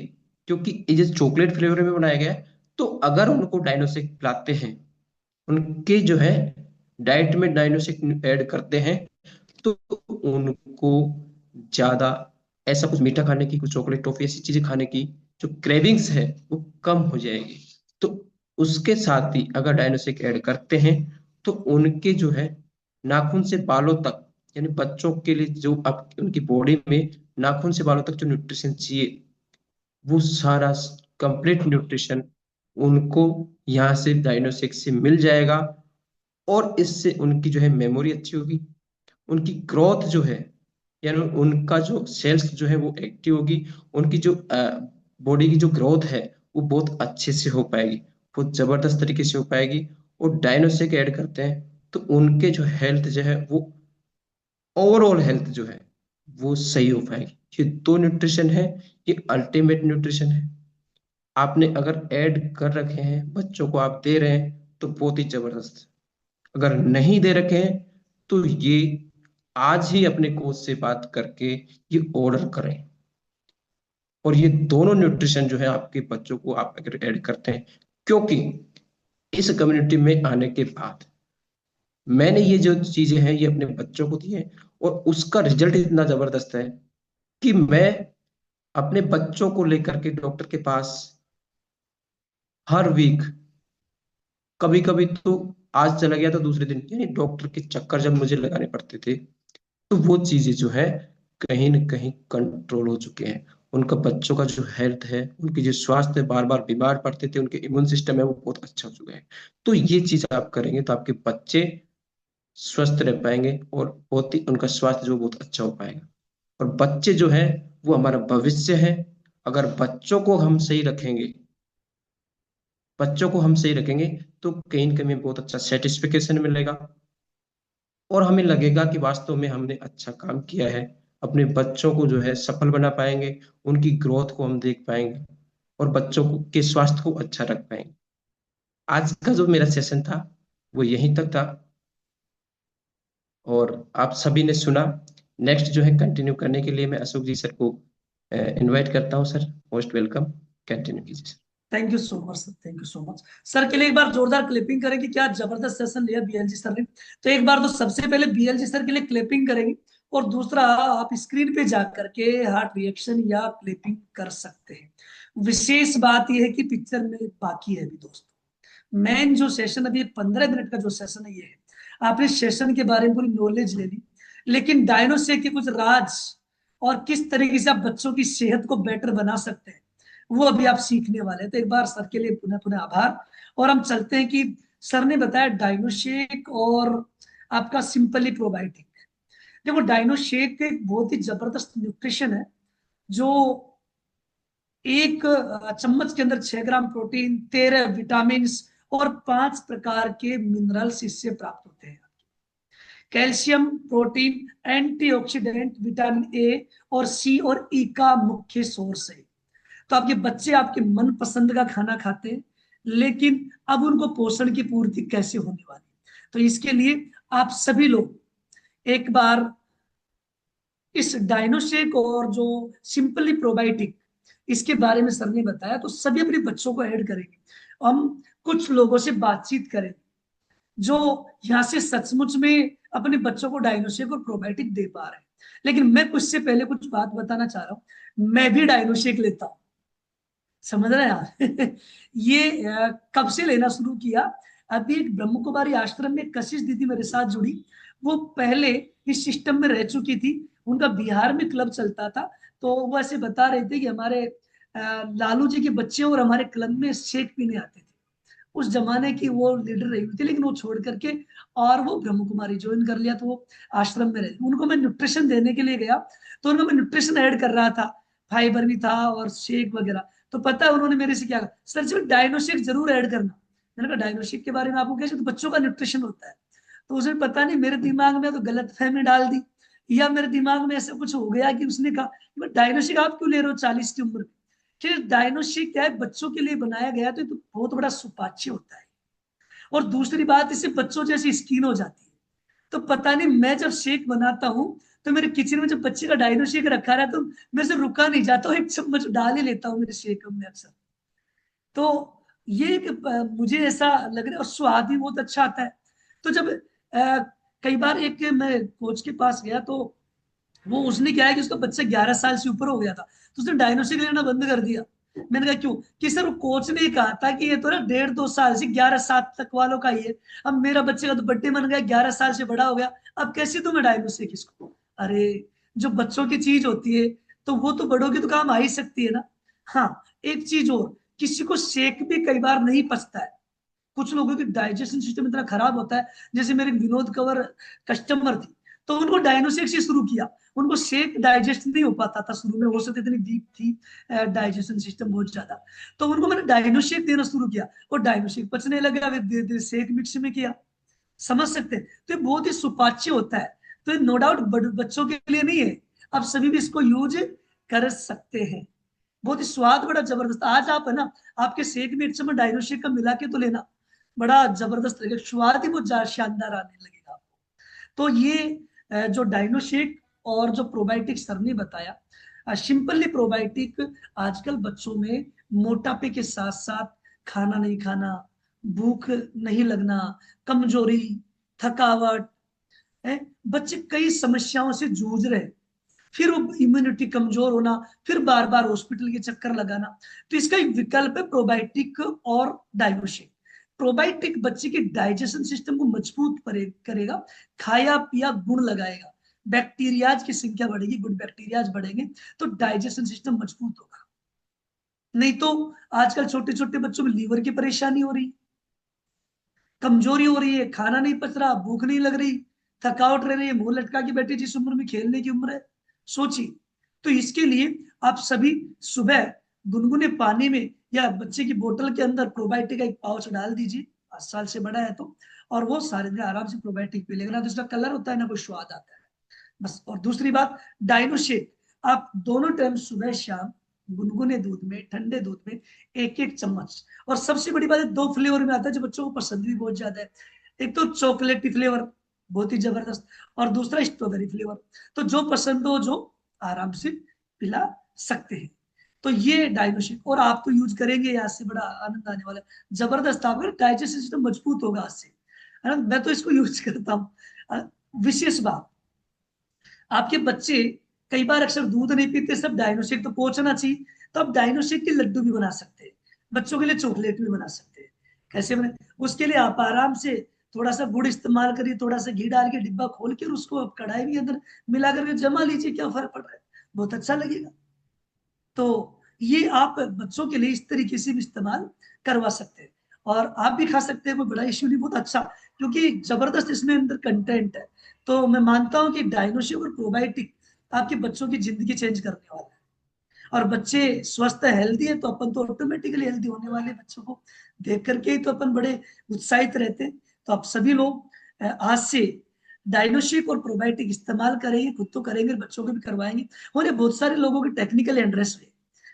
क्योंकि ये चॉकलेट फ्लेवर में बनाया गया है, तो अगर उनको डायनोसिक पिलाते हैं, उनके जो है डाइट में डायनोसिक ऐड करते हैं, तो उनको ज्यादा ऐसा कुछ मीठा खाने की, कुछ चॉकलेट टॉफी ऐसी चीजें खाने की जो क्रेविंग्स है वो कम हो जाएगी। तो उसके साथ ही अगर डायनोसिक ऐड करते हैं तो उनके जो है नाखून से बालों तक, यानी बच्चों के लिए जो अब उनकी बॉडी में नाखून से बालों तक जो न्यूट्रिशन चाहिए, वो सारा कंप्लीट न्यूट्रिशन उनको यहाँ से डायनोसिक से मिल जाएगा। और इससे उनकी जो है मेमोरी अच्छी होगी, उनकी ग्रोथ जो है, यानी उनका जो सेल्स जो है वो एक्टिव होगी, उनकी जो बॉडी की जो ग्रोथ है वो बहुत अच्छे से हो पाएगी, बहुत जबरदस्त तरीके से हो पाएगी। और डायनोसिक ऐड करते हैं तो उनके जो हेल्थ जो है वो ओवरऑल हेल्थ जो है वो सही हो पाएगी। ये दो न्यूट्रिशन है, ये अल्टीमेट न्यूट्रिशन है। आपने अगर ऐड कर रखे हैं, बच्चों को आप दे रहे हैं, तो बहुत ही जबरदस्त। अगर नहीं दे रखे हैं तो ये आज ही अपने कोच से बात करके ये ऑर्डर करें। और ये दोनों न्यूट्रिशन जो है आपके बच्चों को आप अगर ऐड करते हैं, क्योंकि इस कम्युनिटी में आने के बाद मैंने ये जो चीजें हैं ये अपने बच्चों को दी है, और उसका रिजल्ट इतना जबरदस्त है कि मैं अपने बच्चों को लेकर के डॉक्टर के पास हर वीक, कभी कभी तो आज चला गया तो दूसरे दिन, यानी डॉक्टर के चक्कर जब मुझे लगाने पड़ते थे, तो वो चीजें जो है कहीं न कहीं कंट्रोल हो चुके हैं। उनका बच्चों का जो हेल्थ है, उनकी जो स्वास्थ्य, बार बार बीमार पड़ते थे, उनके इम्यून सिस्टम है वो बहुत अच्छा हो चुका है। तो ये चीज आप करेंगे तो आपके बच्चे स्वस्थ रह पाएंगे और बहुत ही उनका स्वास्थ्य जो बहुत अच्छा हो पाएगा। और बच्चे जो है वो हमारा भविष्य है। अगर बच्चों को हम सही रखेंगे तो कहीं न कहीं हमें बहुत अच्छा सेटिस्फिकेशन मिलेगा, और हमें लगेगा कि वास्तव में हमने अच्छा काम किया है। अपने बच्चों को जो है सफल बना पाएंगे, उनकी ग्रोथ को हम देख पाएंगे, और बच्चों को के स्वास्थ्य को अच्छा रख पाएंगे। आज का जो मेरा सेशन था वो यहीं तक था, और आप सभी ने सुना। नेक्स्ट जो है कंटिन्यू करने के लिए मैं अशोक जी सर को इनवाइट करता हूँ। सर मोस्ट वेलकम, कंटिन्यू कीजिए sir. Thank you so much sir, thank you so much sir. के लिए एक बार जोरदार क्लिपिंग करें कि क्या जबरदस्त सेशन लिया बीएलजी सर ने। तो एक बार तो सबसे पहले बीएलजी सर के लिए क्लिपिंग करेंगे, और दूसरा आप स्क्रीन पे जा करके हार्ट रिएक्शन या क्लिपिंग कर सकते हैं। विशेष बात यह है कि पिक्चर में बाकी है अभी दोस्तों। मेन जो सेशन अभी 15 मिनट का जो सेशन है ये है। आपने सेशन के बारे में पूरी नॉलेज ले ली, लेकिन डायनोसेक के कुछ राज और किस तरीके से आप बच्चों की सेहत को बेटर बना सकते हैं वो अभी आप सीखने वाले हैं। तो एक बार सर के लिए पुनः पुनः आभार। और हम चलते हैं कि सर ने बताया डायनोशेक और आपका सिंपली प्रोबायोटिक। देखो डाइनो शेक एक बहुत ही जबरदस्त न्यूट्रिशन है, जो एक चम्मच के अंदर 6 ग्राम प्रोटीन, 13 विटामिन और 5 प्रकार के मिनरल्स इससे प्राप्त होते हैं। Calcium, protein, antioxidant, vitamin A और सी और ई का मुख्य सोर्स है। तो आपके बच्चे आपके मन पसंद का खाना खाते हैं, लेकिन अब उनको पोषण की पूर्ति कैसे होने वाली? तो इसके लिए आप सभी लोग एक बार इस डायनोशेक और जो सिंपली प्रोबायोटिक, इसके बारे में सर ने बताया, तो सभी अपने बच्चों को ऐड करेंगे। हम कुछ लोगों से बातचीत करें जो यहाँ से सचमुच में अपने बच्चों को डायनोशेक और प्रोबायोटिक दे पा रहे हैं। लेकिन मैं कुछ से पहले कुछ बात बताना चाह रहा हूँ, मैं भी डायनोशेक लेता हूँ, समझ रहे हैं आप? ये कब से लेना शुरू किया? अभी एक ब्रह्म कुमारी आश्रम में कशिश दीदी मेरे साथ जुड़ी, वो पहले इस सिस्टम में रह चुकी थी, उनका बिहार में क्लब चलता था। तो वो ऐसे बता रहे थे कि हमारे लालू जी के बच्चे और हमारे क्लब में शेक पीने आते थे। उस जमाने की वो लीडर रही हुई थी, लेकिन वो छोड़ करके और वो ब्रह्म कुमारी ज्वाइन कर लिया, तो वो आश्रम में रहे। उनको मैं न्यूट्रिशन देने के लिए गया, तो उनको मैं न्यूट्रिशन ऐड कर रहा था, फाइबर भी था और शेक वगैरह। तो पता है उन्होंने मेरे से क्या कहा? सर जी डायनोशेक जरूर ऐड करना। मैंने कहा डायनोशेक के बारे में आपको कैसे? तो बच्चों का न्यूट्रिशन होता है। तो उसने पता नहीं मेरे दिमाग में तो गलत फहमी डाल दी, या मेरे दिमाग में ऐसा कुछ हो गया कि उसने कहा डायनोशेक आप क्यों ले रहे हो 40 की उम्र में? फिर डायनोशेक क्या है, बच्चों के लिए बनाया गया, तो बहुत बड़ा सुपाच्य होता है। और दूसरी बात, इससे बच्चों जैसी स्किन हो जाती है। तो पता नहीं मैं जब शेक बनाता हूँ, तो मेरे किचन में जब बच्चे का डायनो शेक रखा रहा, तो मेरे से रुका नहीं जाता, एक चम्मच डाल ही लेता हूँ मेरे शेक में अक्सर। तो ये मुझे ऐसा लग रहा है, और स्वाद भी बहुत अच्छा आता है। तो जब कई बार एक मैं कोच के पास गया, तो वो उसने क्या है कि उसका बच्चा 11 साल से ऊपर हो गया था, तो उसने डायनोसिक लेना बंद कर दिया। मैंने कहा क्यों? कि सर वो कोच ने कहा था कि ये तो ना 1.5-2 साल से 11 साल तक वालों का ही है। अब मेरा बच्चे का तो बर्थडे मन गया, 11 साल से बड़ा हो गया, अब कैसे दूं मैं डायनोसिक इसको? अरे, जो बच्चों की चीज होती है, तो वो तो बड़ों की तो काम आ ही सकती है ना। हाँ, एक चीज और, किसी को शेक भी कई बार नहीं पचता है। कुछ लोगों की डाइजेशन सिस्टम इतना खराब होता है, जैसे मेरे विनोद कंवर कस्टमर थी, तो उनको डायनोसेक से शुरू किया। उनको शेक डाइजेस्ट नहीं हो पाता था शुरू में, हो सकती इतनी वीक थी डाइजेशन सिस्टम बहुत ज्यादा। तो उनको मैंने डायनोशेक देना शुरू किया, और डायनोशेक पचने लगा, फिर धीरे धीरे शेक मिक्स में किया। समझ सकते हैं? तो ये बहुत ही सुपाच्य होता है। तो ये नो डाउट बच्चों के लिए नहीं है, आप सभी भी इसको यूज कर सकते हैं। बहुत ही स्वाद बड़ा जबरदस्त। आज आप है ना, आपके शेक में एक चम्मच डायनोशेक का मिला के तो लेना, बड़ा जबरदस्त लगेगा, स्वाद ही बहुत शानदार आने लगेगा आपको। तो ये जो डायनोशेक और जो प्रोबायोटिक सर ने बताया, सिंपली प्रोबायोटिक आजकल बच्चों में मोटापे के साथ साथ खाना नहीं खाना, भूख नहीं लगना, कमजोरी, थकावट है, बच्चे कई समस्याओं से जूझ रहे हैं। फिर वो इम्यूनिटी कमजोर होना, फिर बार बार हॉस्पिटल के चक्कर लगाना। तो इसका एक विकल्प है प्रोबायोटिक और डायनोशेक। प्रोबायोटिक बच्चे के डाइजेशन सिस्टम को मजबूत करेगा, खाया पिया गुण लगाएगा, बैक्टीरियाज की संख्या बढ़ेगी, गुड बैक्टीरियाज बढ़ेंगे, तो डाइजेशन सिस्टम मजबूत होगा। नहीं तो आजकल छोटे छोटे बच्चों में लीवर की परेशानी हो रही, कमजोरी हो रही है, खाना नहीं पच रहा, भूख नहीं लग रही, थकावट रह रही है, मुंह लटका के बैठे, जिस उम्र में खेलने की उम्र है, सोचिए। तो इसके लिए आप सभी सुबह गुनगुने पानी में या बच्चे की बोतल के अंदर प्रोबायोटिक का एक पाउच डाल दीजिए, 5 साल से बड़ा है तो, और वो सारे दिन आराम से प्रोबायोटिक पी लेगा। ना तो इसका कलर होता है, ना कोई स्वाद आता है, बस। और दूसरी बात, डायनोशेक आप दोनों टाइम सुबह शाम गुनगुने दूध में, ठंडे दूध में एक एक चम्मच। और सबसे बड़ी बात है, 2 फ्लेवर में आता है जो बच्चों को पसंद भी बहुत ज्यादा है। एक तो चॉकलेटी फ्लेवर, बहुत ही जबरदस्त, और दूसरा स्ट्रॉबेरी फ्लेवर। तो जो पसंद हो, जो आराम से पिला सकते हैं। तो ये डायनोशेक, और आप तो यूज करेंगे, आज से बड़ा आनंद आने वाला है, जबरदस्त। आपका डाइजेशन सिस्टम मजबूत होगा आज से, है ना। मैं तो इसको यूज करता हूँ। विशेष बात, आपके बच्चे कई बार अक्सर दूध नहीं पीते, सब डायनोशेक तो पहुंचना चाहिए, तो आप डायनोशेक के लड्डू भी बना सकते हैं, बच्चों के लिए चॉकलेट भी बना सकते हैं। कैसे बने? उसके लिए आप आराम से थोड़ा सा गुड़ इस्तेमाल करिए, थोड़ा सा घी डाल के डिब्बा खोल के, और उसको आप कढ़ाई के अंदर मिला करके जमा लीजिए, क्या फर्क पड़ रहा है, बहुत अच्छा लगेगा। तो ये आप बच्चों के लिए इस तरीके से भी इस्तेमाल करवा सकते हैं। और आप भी खा सकते हैं, कोई बड़ा इश्यू नहीं, बहुत अच्छा, क्योंकि जबरदस्त इसमें अंदर कंटेंट है। तो मैं मानता हूँ कि डायनोशिक और प्रोबायोटिक आपके बच्चों की जिंदगी चेंज करने वाला है। और बच्चे स्वस्थ हेल्दी है तो अपन तो ऑटोमेटिकली हेल्दी होने वाले बच्चों को देख करके ही तो अपन बड़े उत्साहित रहते हैं। तो आप सभी लोग आज से डायनोशिक और प्रोबायोटिक इस्तेमाल करेंगे, खुद तो करेंगे, बच्चों को भी करवाएंगे। और ये बहुत सारे लोगों के टेक्निकल इंटरेस्ट है,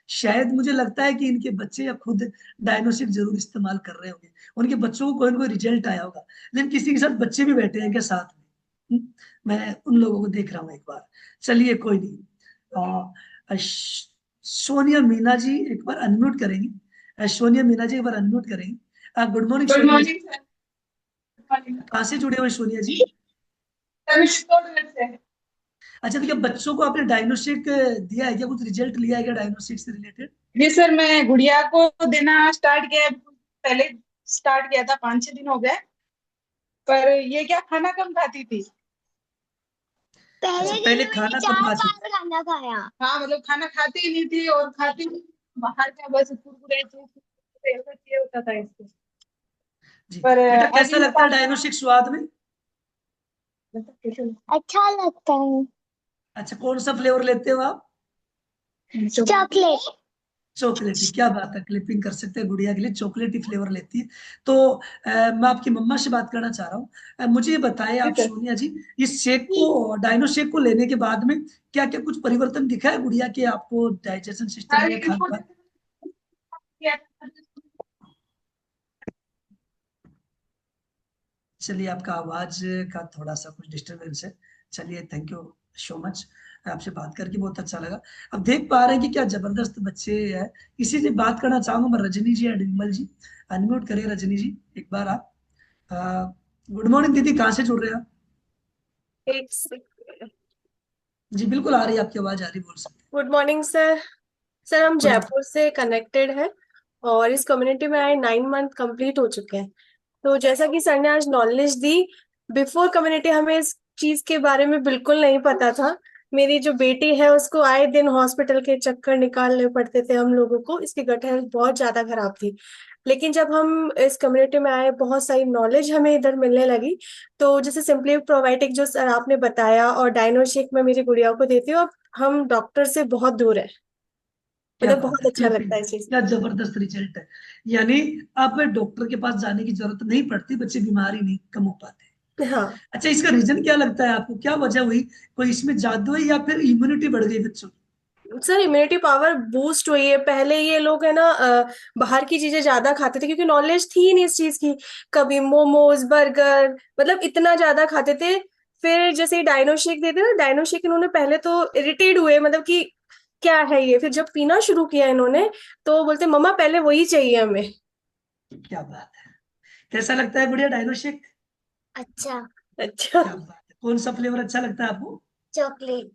शायद मुझे लगता है कि इनके बच्चे या खुद डायनोशिक जरूर इस्तेमाल कर रहे होंगे, उनके बच्चों को कोई ना कोई रिजल्ट आया होगा। लेकिन किसी के साथ बच्चे भी बैठे हैं क्या साथ में? मैं उन लोगों को देख रहा हूँ एक बार। चलिए कोई नहीं। सोनिया मीना जी एक बार अनम्यूट करेंगी। सोनिया मीना जी एक बार अनम्यूट करेंगी। Good morning good Sonia ji. Morning sir. Good morning. कहाँ से जुड़े हुए सोनिया जी? सर मैं शुक्र से। अच्छा, तो क्या बच्चों को आपने डायनोस्टिक दिया है क्या, कुछ रिजल्ट लिया है क्या डायनोस्टिक से रिलेटेड? जी सर, मैं गुड़िया को देना स्टार्ट किया, पहले स्टार्ट किया था, 5-6 दिन हो गए। पर ये क्या खाना कम खाती थी। अच्छा, पहले पहले दिन मैंने खाना कम 4 खाती थी। बार खाना खाया। हाँ मतलब खाना खाती ही नहीं थी, और खाती बाहर का बस कुरकुरे चिप्स ऐसा चाहिए होता था इसको। जी पर बेटा, कैसा अभी लगता है डायनोस्टिक स्वाद में? अच्छा लगता है। अच्छा, कौन सा फ्लेवर लेते हो आप? चॉकलेट। चॉकलेटी, क्या बात है, क्लिपिंग कर सकते हैं गुड़िया के लिए, चॉकलेटी फ्लेवर लेती है। तो मैं आपकी मम्मा से बात करना चाह रहा हूँ। मुझे ये बताएं जी आप सर। सोनिया जी, इस शेक को, डायनो शेक को लेने के बाद में क्या क्या कुछ परिवर्तन दिखा है गुड़िया के आपको, डाइजेशन सिस्टम हाँ, में या खान पान? चलिए, आपका आवाज का थोड़ा सा कुछ डिस्टरबेंस है। चलिए, थैंक यू सो मच, आपसे बात करके बहुत अच्छा लगा। अब देख पा रहे हैं कि क्या जबरदस्त बच्चे हैं। इसी से बात करना चाहूंगा मैं रजनी जी एंड विमल जी। अनम्यूट करिए रजनी जी एक बार आप। गुड मॉर्निंग दीदी, कहाँ से जुड़ रहे हैं आप? एक सेकंड। जी बिल्कुल आ रही है आपकी आवाज, आ रही, बोल सकते गुड मॉर्निंग सर। सर हम हैं। जयपुर से कनेक्टेड हैं और इस कम्युनिटी में आए 9 मंथ कंप्लीट हो चुके हैं। तो जैसा कि सर ने आज नॉलेज दी, बिफोर कम्युनिटी हमें इस चीज के बारे में बिल्कुल नहीं पता था। मेरी जो बेटी है उसको आए दिन हॉस्पिटल के चक्कर निकालने पड़ते थे हम लोगों को, इसकी गट हेल्थ बहुत ज्यादा खराब थी। लेकिन जब हम इस कम्युनिटी में आए, बहुत सारी नॉलेज हमें इधर मिलने लगी। तो जैसे सिंपली प्रोबायोटिक जो सर आपने बताया और डायनोशिक में मेरी गुड़िया को देती हूँ, अब हम डॉक्टर से बहुत दूर है। क्या मतलब बात बहुत है, अच्छा क्लिपिंग, लगता है इस चीज। क्या जबरदस्त रिजल्ट है। यानी आप डॉक्टर के पास जाने की जरूरत नहीं पड़ती, बच्चे बीमार ही नहीं कम हो पाते। हाँ अच्छा, इसका रीजन क्या लगता है आपको, क्या वजह हुई? कोई इसमें जादू है या फिर इम्यूनिटी बढ़ गई बच्चों की? सर, इम्यूनिटी पावर बूस्ट हुई है। पहले ये लोग है ना बाहर की चीजें ज्यादा खाते थे क्योंकि नॉलेज थी ही नहीं इस चीज की। कभी मोमोज, बर्गर, मतलब इतना ज्यादा खाते थे। फिर जैसे डायनो शेक देते ना, डायनो शेक इन्होंने पहले तो इरिटेट हुए, मतलब कि क्या है ये। फिर जब पीना शुरू किया इन्होंने तो बोलते मम्मा पहले वही चाहिए हमें। क्या बात है, कैसा लगता है बढ़िया डायनोशिक? अच्छा। अच्छा। क्या बात है, कौन सा फ्लेवर अच्छा लगता है आपको? चॉकलेट।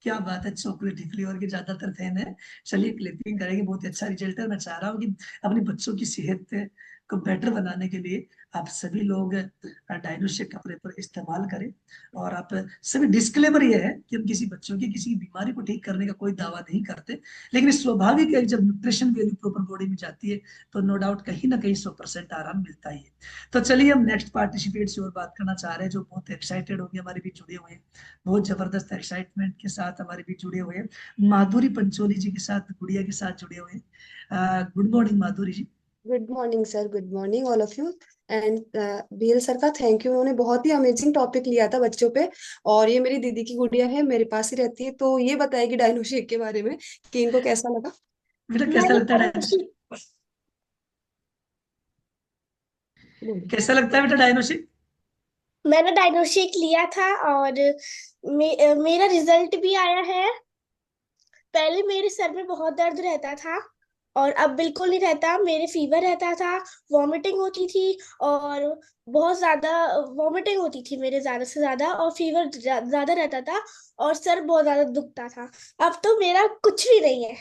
क्या बात है, चॉकलेटी फ्लेवर के ज्यादातर फैन है। चलिए, क्लिपिंग करेंगे, बहुत अच्छा रिजल्ट है। मैं चाह रहा हूँ कि अपने बच्चों की सेहत को बेटर बनाने के लिए आप सभी लोग डायनोशिक का प्रेपर इस्तेमाल करें। और आप सभी, डिस्क्लेमर ये है कि हम किसी बच्चों की किसी बीमारी को ठीक करने का कोई दावा नहीं करते, लेकिन स्वाभाविक है जब न्यूट्रिशन वैल्यू प्रॉपर बॉडी में जाती है तो नो डाउट कहीं ना कहीं 100% आराम मिलता ही है। तो चलिए, हम नेक्स्ट पार्टिसिपेट से और बात करना चाह रहे हैं, जो बहुत एक्साइटेड होंगे, हमारे बीच जुड़े हुए हैं, बहुत जबरदस्त एक्साइटमेंट के साथ हमारे बीच जुड़े हुए हैं। माधुरी पंचोली जी के साथ, गुड़िया के साथ जुड़े हुए हैं। Good morning Madhuri ji. Good morning sir, good morning all of you. And BL sir का थैंक यू, उन्होंने बहुत ही अमेजिंग टॉपिक लिया था बच्चों पे। और ये मेरी दीदी की गुड़िया है, मेरे पास ही रहती है, तो ये बताएगी डायनो शेक के बारे में कि इनको कैसा लगा। बेटा, कैसा मैंने लगता है डायनोशिक? बोलिए। कैसा लगता है बेटा डायनोशिक? मैंने डायनोशिक लिया था और मेरा रिजल्ट भी आया है। पहले मेरे सर में बहुत दर्द रहता था और अब बिल्कुल नहीं रहता। मेरे फीवर रहता था, वॉमिटिंग होती थी और बहुत ज्यादा वॉमिटिंग होती थी मेरे, ज्यादा से ज्यादा, और फीवर ज्यादा रहता था और सर बहुत ज्यादा दुखता था। अब तो मेरा कुछ भी नहीं है।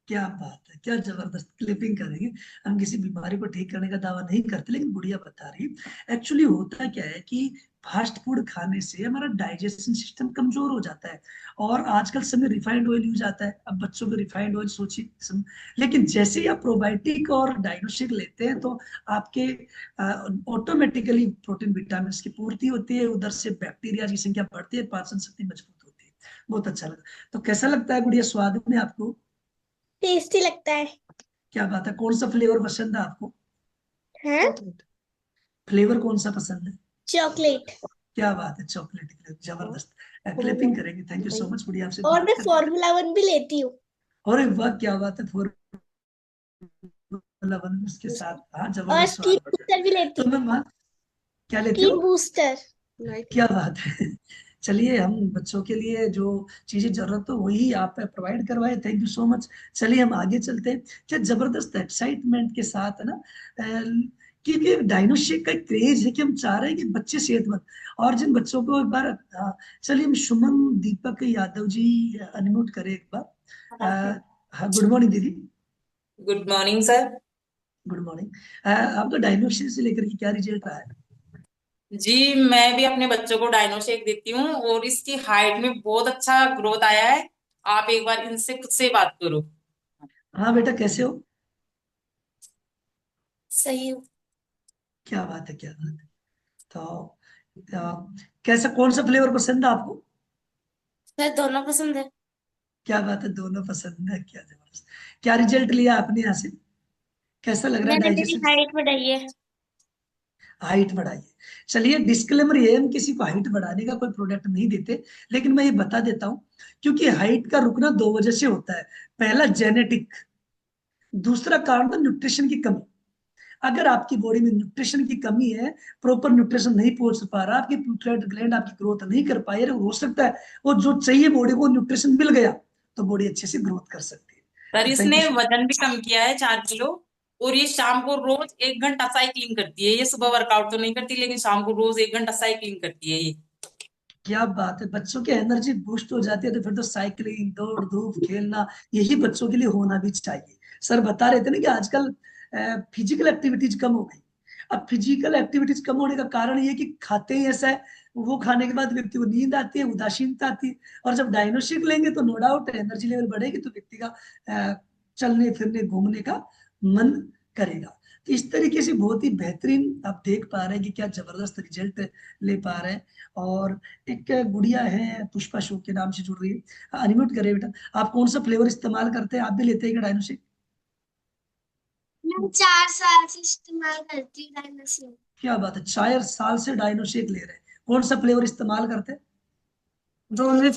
क्या बात है, क्या जबरदस्त, क्लिपिंग करेंगे। हम किसी बीमारी को ठीक करने का दावा नहीं करते, लेकिन गुड़िया बता रही, एक्चुअली होता क्या है कि फास्ट फूड खाने से हमारा डाइजेशन सिस्टम कमजोर हो जाता है, और आजकल समय रिफाइंड ऑयल यूज आता है। अब बच्चों को रिफाइंड ऑयल सोचिए, लेकिन जैसे ही आप प्रोबायोटिक और डाइनोशिक लेते हैं तो आपके ऑटोमेटिकली प्रोटीन विटामिन की पूर्ति होती है, उधर से बैक्टीरिया की संख्या बढ़ती है, पाचन शक्ति मजबूत होती है। बहुत अच्छा लगा। तो कैसा लगता है गुड़िया स्वाद में आपको? टेस्टी लगता है। क्या बात है, कौन सा फ्लेवर पसंद है आपको? है चॉकलेट। फ्लेवर कौन सा पसंद है? चॉकलेट। क्या बात है, चॉकलेट फ्लेवर, जबरदस्त। क्लिपिंग करेंगे। थैंक यू सो मच गुड़िया, आपसे और बात मैं करके। फॉर्मूला 1 भी लेती हूँ। अरे वाह, क्या बात है, फॉर्मूला 1 उसके साथ, हाँ और जबरदस्त स्कीम स्वाद। बूस्टर भी लेती तो हूँ। मैं क्या लेते स्कीम हो? बूस्टर। क्या बात है। चलिए, हम बच्चों के लिए जो चीजें जरूरत हो वही आप प्रोवाइड करवाए, थैंक यू सो मच। चलिए हम आगे चलते हैं। क्या जबरदस्त एक्साइटमेंट के साथ है ना, क्योंकि डायनोशिक का एक क्रेज है कि हम चाह रहे हैं कि बच्चे सेहतमंद, और जिन बच्चों को एक बार चलिए हम सुमन दीपक यादव जी अनम्यूट करें एक बार। हाँ, गुड मॉर्निंग दीदी। Good morning sir. Good morning. आपका डायनोशिक से लेकर के क्या रिजल्ट रहा है? जी, मैं भी अपने बच्चों को डायनो शेक देती हूँ और इसकी हाइट में बहुत अच्छा ग्रोथ आया है। आप एक बार इनसे खुद से बात करो। हाँ बेटा, कैसे हो? सही है। क्या बात है, क्या बात है। तो कैसा, कौन सा फ्लेवर पसंद है आपको? सर दोनों पसंद है। क्या बात है, दोनों पसंद है, क्या जबरदस्त। क्या रिजल्ट लिया आपने यहाँ से? कैसा लग रहा है मैंने मेरी डाइजेशन? हाइट बढ़ाई है। हाइट बढ़ाइए। चलिए, डिस्क्लेमर ये है, हम किसी को हाइट बढ़ाने का कोई प्रोडक्ट नहीं देते, लेकिन मैं ये बता देता हूँ, क्योंकि हाइट का रुकना दो वजह से होता है। पहला जेनेटिक, दूसरा कारण था न्यूट्रिशन की कमी। अगर आपकी बॉडी में न्यूट्रिशन की कमी है, प्रॉपर न्यूट्रिशन नहीं पहुंच पा रहा, आपकी प्यूटराइड ग्लैंड आपकी ग्रोथ नहीं कर पाई, हो सकता है वो जो चाहिए बॉडी को न्यूट्रिशन मिल गया तो बॉडी अच्छे से ग्रोथ कर सकती है। सर तो थैंक इसने यू। वजन भी कम किया है 4 किलो। और ये शाम को रोज 1 घंटा साइकिलिंग करती है। ये सुबह वर्कआउट तो नहीं करती, लेकिन शाम को रोज 1 घंटा साइकिलिंग करती है ये। क्या बात है, बच्चों की एनर्जी बूस्ट हो जाती है तो फिर तो साइकिलिंग, दौड़ धूप, खेलना, यही बच्चों के लिए होना भी चाहिए। सर बता रहे थे ना कि आजकल फिजिकल एक्टिविटीज कम हो गई। अब फिजिकल एक्टिविटीज कम होने का कारण ये कि खाते ही ऐसा है, वो खाने के बाद व्यक्ति को नींद आती है, उदासीनता आती है, और जब डायनोशिक लेंगे तो नो डाउट एनर्जी लेवल बढ़ेगी, तो व्यक्ति का चलने फिरने घूमने का मन करेगा। तो इस तरीके से बहुत ही बेहतरीन आप देख पा रहे हैं कि क्या जबरदस्त रिजल्ट ले पा रहे हैं। और एक गुड़िया है पुष्पा शो के नाम से जुड़ रही है, अनम्यूट करिए बेटा। आप कौन सा फ्लेवर इस्तेमाल करते हैं, आप भी लेते हैं क्या डायनोशिक? मैं 4 साल से इस्तेमाल करती हूँ डायनासोर। क्या बात है, 4 साल से डायनोशिक ले रहे हैं। कौन सा फ्लेवर इस्तेमाल करते हैं? दोनों ही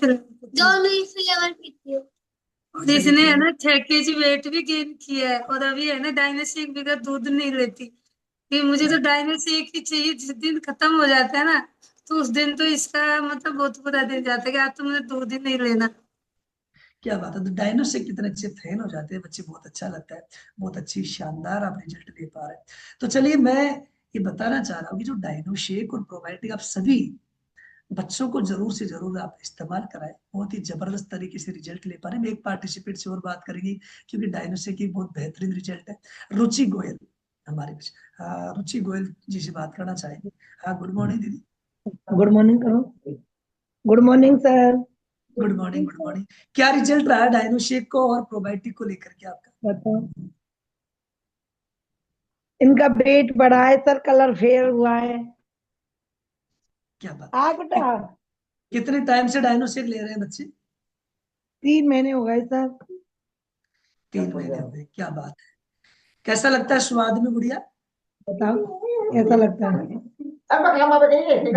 फ्लेवर पीती हूँ। और इसने है ना 6 kg वेट भी गेन किया है, और अभी है ना डायनासेक बगैर दूध नहीं लेती, कि मुझे तो डायनासेक ही चाहिए। जिस दिन खत्म हो जाता है ना, तो उस दिन तो इसका मतलब बहुत बुरा दिन जाता है कि आज तो मुझे दूध ही नहीं लेना। क्या बात है, तो डायनोशिक कितने अच्छे फैन हो जाते हैं बच्चे, बहुत अच्छा लगता है। बहुत अच्छी शानदार आप रिजल्ट ले पा रहे हैं। तो चलिए, मैं ये बताना चाह रहा हूँ कि जो डायनोशेक और प्रोबायोटिक आप सभी बच्चों को जरूर से जरूर आप इस्तेमाल कराएं, बहुत ही जबरदस्त तरीके से रिजल्ट ले पा रहे हैं। एक पार्टिसिपेट से और बात करेंगे, क्योंकि डायनोसेक की बहुत बेहतरीन रिजल्ट है। रुचि गोयल हमारे बीच, रुचि गोयल जी से बात करना चाहेंगे। हाँ, गुड मॉर्निंग दीदी। गुड मॉर्निंग करो। Good morning sir. Good morning, good morning. क्या रिजल्ट रहा है डायनोशेक को और प्रोबायोटिक को लेकर के आपका? बताओ। इनका वेट बढ़ा है सर, कलर फेयर हुआ है। क्या बात, बेटा कितने टाइम से डायनोशेक ले रहे हैं बच्चे? 3 महीने हो गए सर। 3 महीने हो गए, क्या बात है। कैसा लगता है स्वाद में गुड़िया? बताओ कैसा लगता है?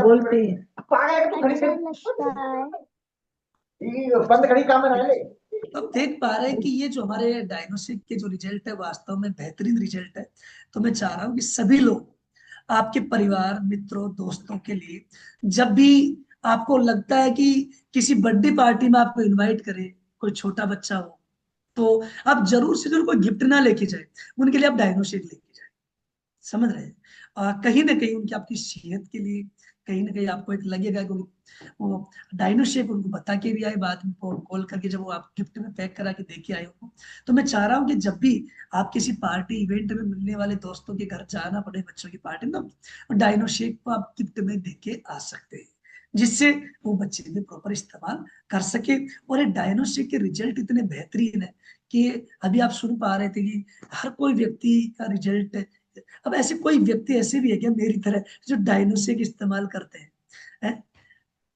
बोलते बंद खड़ी काम में। अब देख पा रहे हैं कि ये जो हमारे डायनोसिक के जो रिजल्ट है वास्तव में बेहतरीन रिजल्ट है। तो मैं चाह रहा हूँ कि सभी लोग, आपके परिवार, मित्रों, दोस्तों के लिए, जब भी आपको लगता है कि किसी बर्थडे पार्टी में आपको इनवाइट करे, कोई छोटा बच्चा हो, तो आप जरूर से जरूर कोई गिफ्ट ना लेके जाए, उनके लिए आप डायनोशिक लेके जाए। समझ रहे हैं? कहीं ना कहीं उनकी आपकी सेहत के लिए कहीं ना कहीं आपको एक लगेगा कि वो डाइनो शेक उनको बता के भी आए, बाद में कॉल करके जब वो आप गिफ्ट में पैक करा के दे के आए उनको। तो मैं चाह रहा हूँ कि जब भी आप किसी पार्टी इवेंट में मिलने वाले दोस्तों के घर जाना पड़े बच्चों की पार्टी में, तो डाइनो शेक को आप गिफ्ट में दे के आ सकते हैं, जिससे वो बच्चे भी प्रॉपर इस्तेमाल कर सके। और ये डाइनो शेक के रिजल्ट इतने बेहतरीन है कि अभी आप सुन पा रहे थे कि हर कोई व्यक्ति का रिजल्ट, अब ऐसे कोई व्यक्ति ऐसे भी है क्या मेरी तरह जो डायनोसेक इस्तेमाल करते हैं?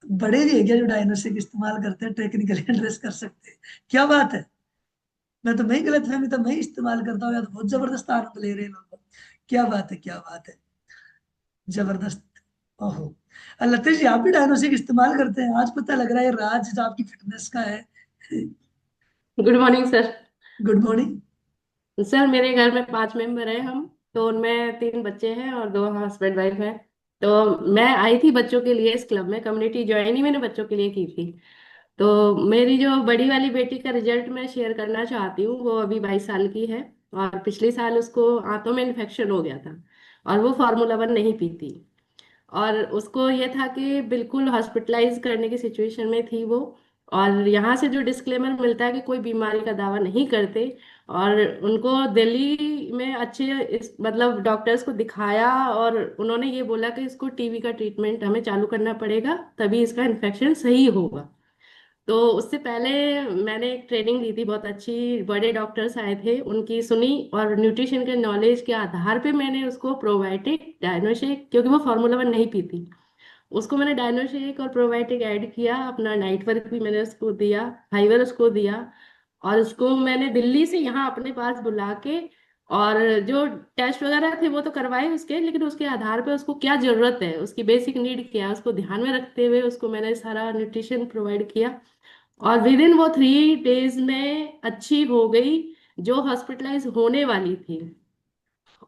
बड़े भी है क्या जो डायनोसेक इस्तेमाल करते हैं, टेक्निकली एड्रेस कर सकते हैं? क्या बात है, मैं ही गलत फहमी, तो मैं ही इस्तेमाल करता हूँ, या तो बहुत जबरदस्त आनंद ले रहे हैं लोग। क्या बात है, क्या बात है, जबरदस्त। ओहो, लतेश जी आप भी डायनोसेक इस्तेमाल करते हैं? आज पता लग रहा है राज जो आपकी फिटनेस का है। Good morning sir. Good morning. Sir मेरे घर में 5 मेंबर हैं हम, तो उनमें 3 बच्चे हैं और 2 हस्बैंड वाइफ हैं। तो मैं आई थी बच्चों के लिए इस क्लब में, कम्युनिटी ज्वाइन ही मैंने बच्चों के लिए की थी। तो मेरी जो बड़ी वाली बेटी का रिजल्ट मैं शेयर करना चाहती हूँ। वो अभी 22 साल की है और पिछले साल उसको आंतों में इन्फेक्शन हो गया था और वो फार्मूला 1 नहीं पीती। और उसको ये था कि बिल्कुल हॉस्पिटलाइज करने की सिचुएशन में थी वो। और यहाँ से जो डिस्क्लेमर मिलता है कि कोई बीमारी का दावा नहीं करते, और उनको दिल्ली में अच्छे मतलब डॉक्टर्स को दिखाया और उन्होंने ये बोला कि इसको टीबी का ट्रीटमेंट हमें चालू करना पड़ेगा, तभी इसका इन्फेक्शन सही होगा। तो उससे पहले मैंने एक ट्रेनिंग ली थी बहुत अच्छी, बड़े डॉक्टर्स आए थे, उनकी सुनी और न्यूट्रिशन के नॉलेज के आधार पे मैंने उसको प्रोबायोटिक डायनोशेक, क्योंकि वो फार्मूला 1 नहीं पीती, उसको मैंने डायनोशेक और प्रोबायोटिक ऐड किया। अपना नाइट वर्क भी मैंने उसको दिया, फाइबर उसको दिया, और उसको मैंने दिल्ली से यहाँ अपने पास बुला के और जो टेस्ट वगैरह थे वो तो करवाए उसके, लेकिन उसके आधार पे उसको क्या जरूरत है, उसकी बेसिक नीड क्या है, उसको ध्यान में रखते हुए उसको मैंने सारा न्यूट्रिशन प्रोवाइड किया। और विद इन वो 3 डेज में अच्छी हो गई, जो हॉस्पिटलाइज होने वाली थी।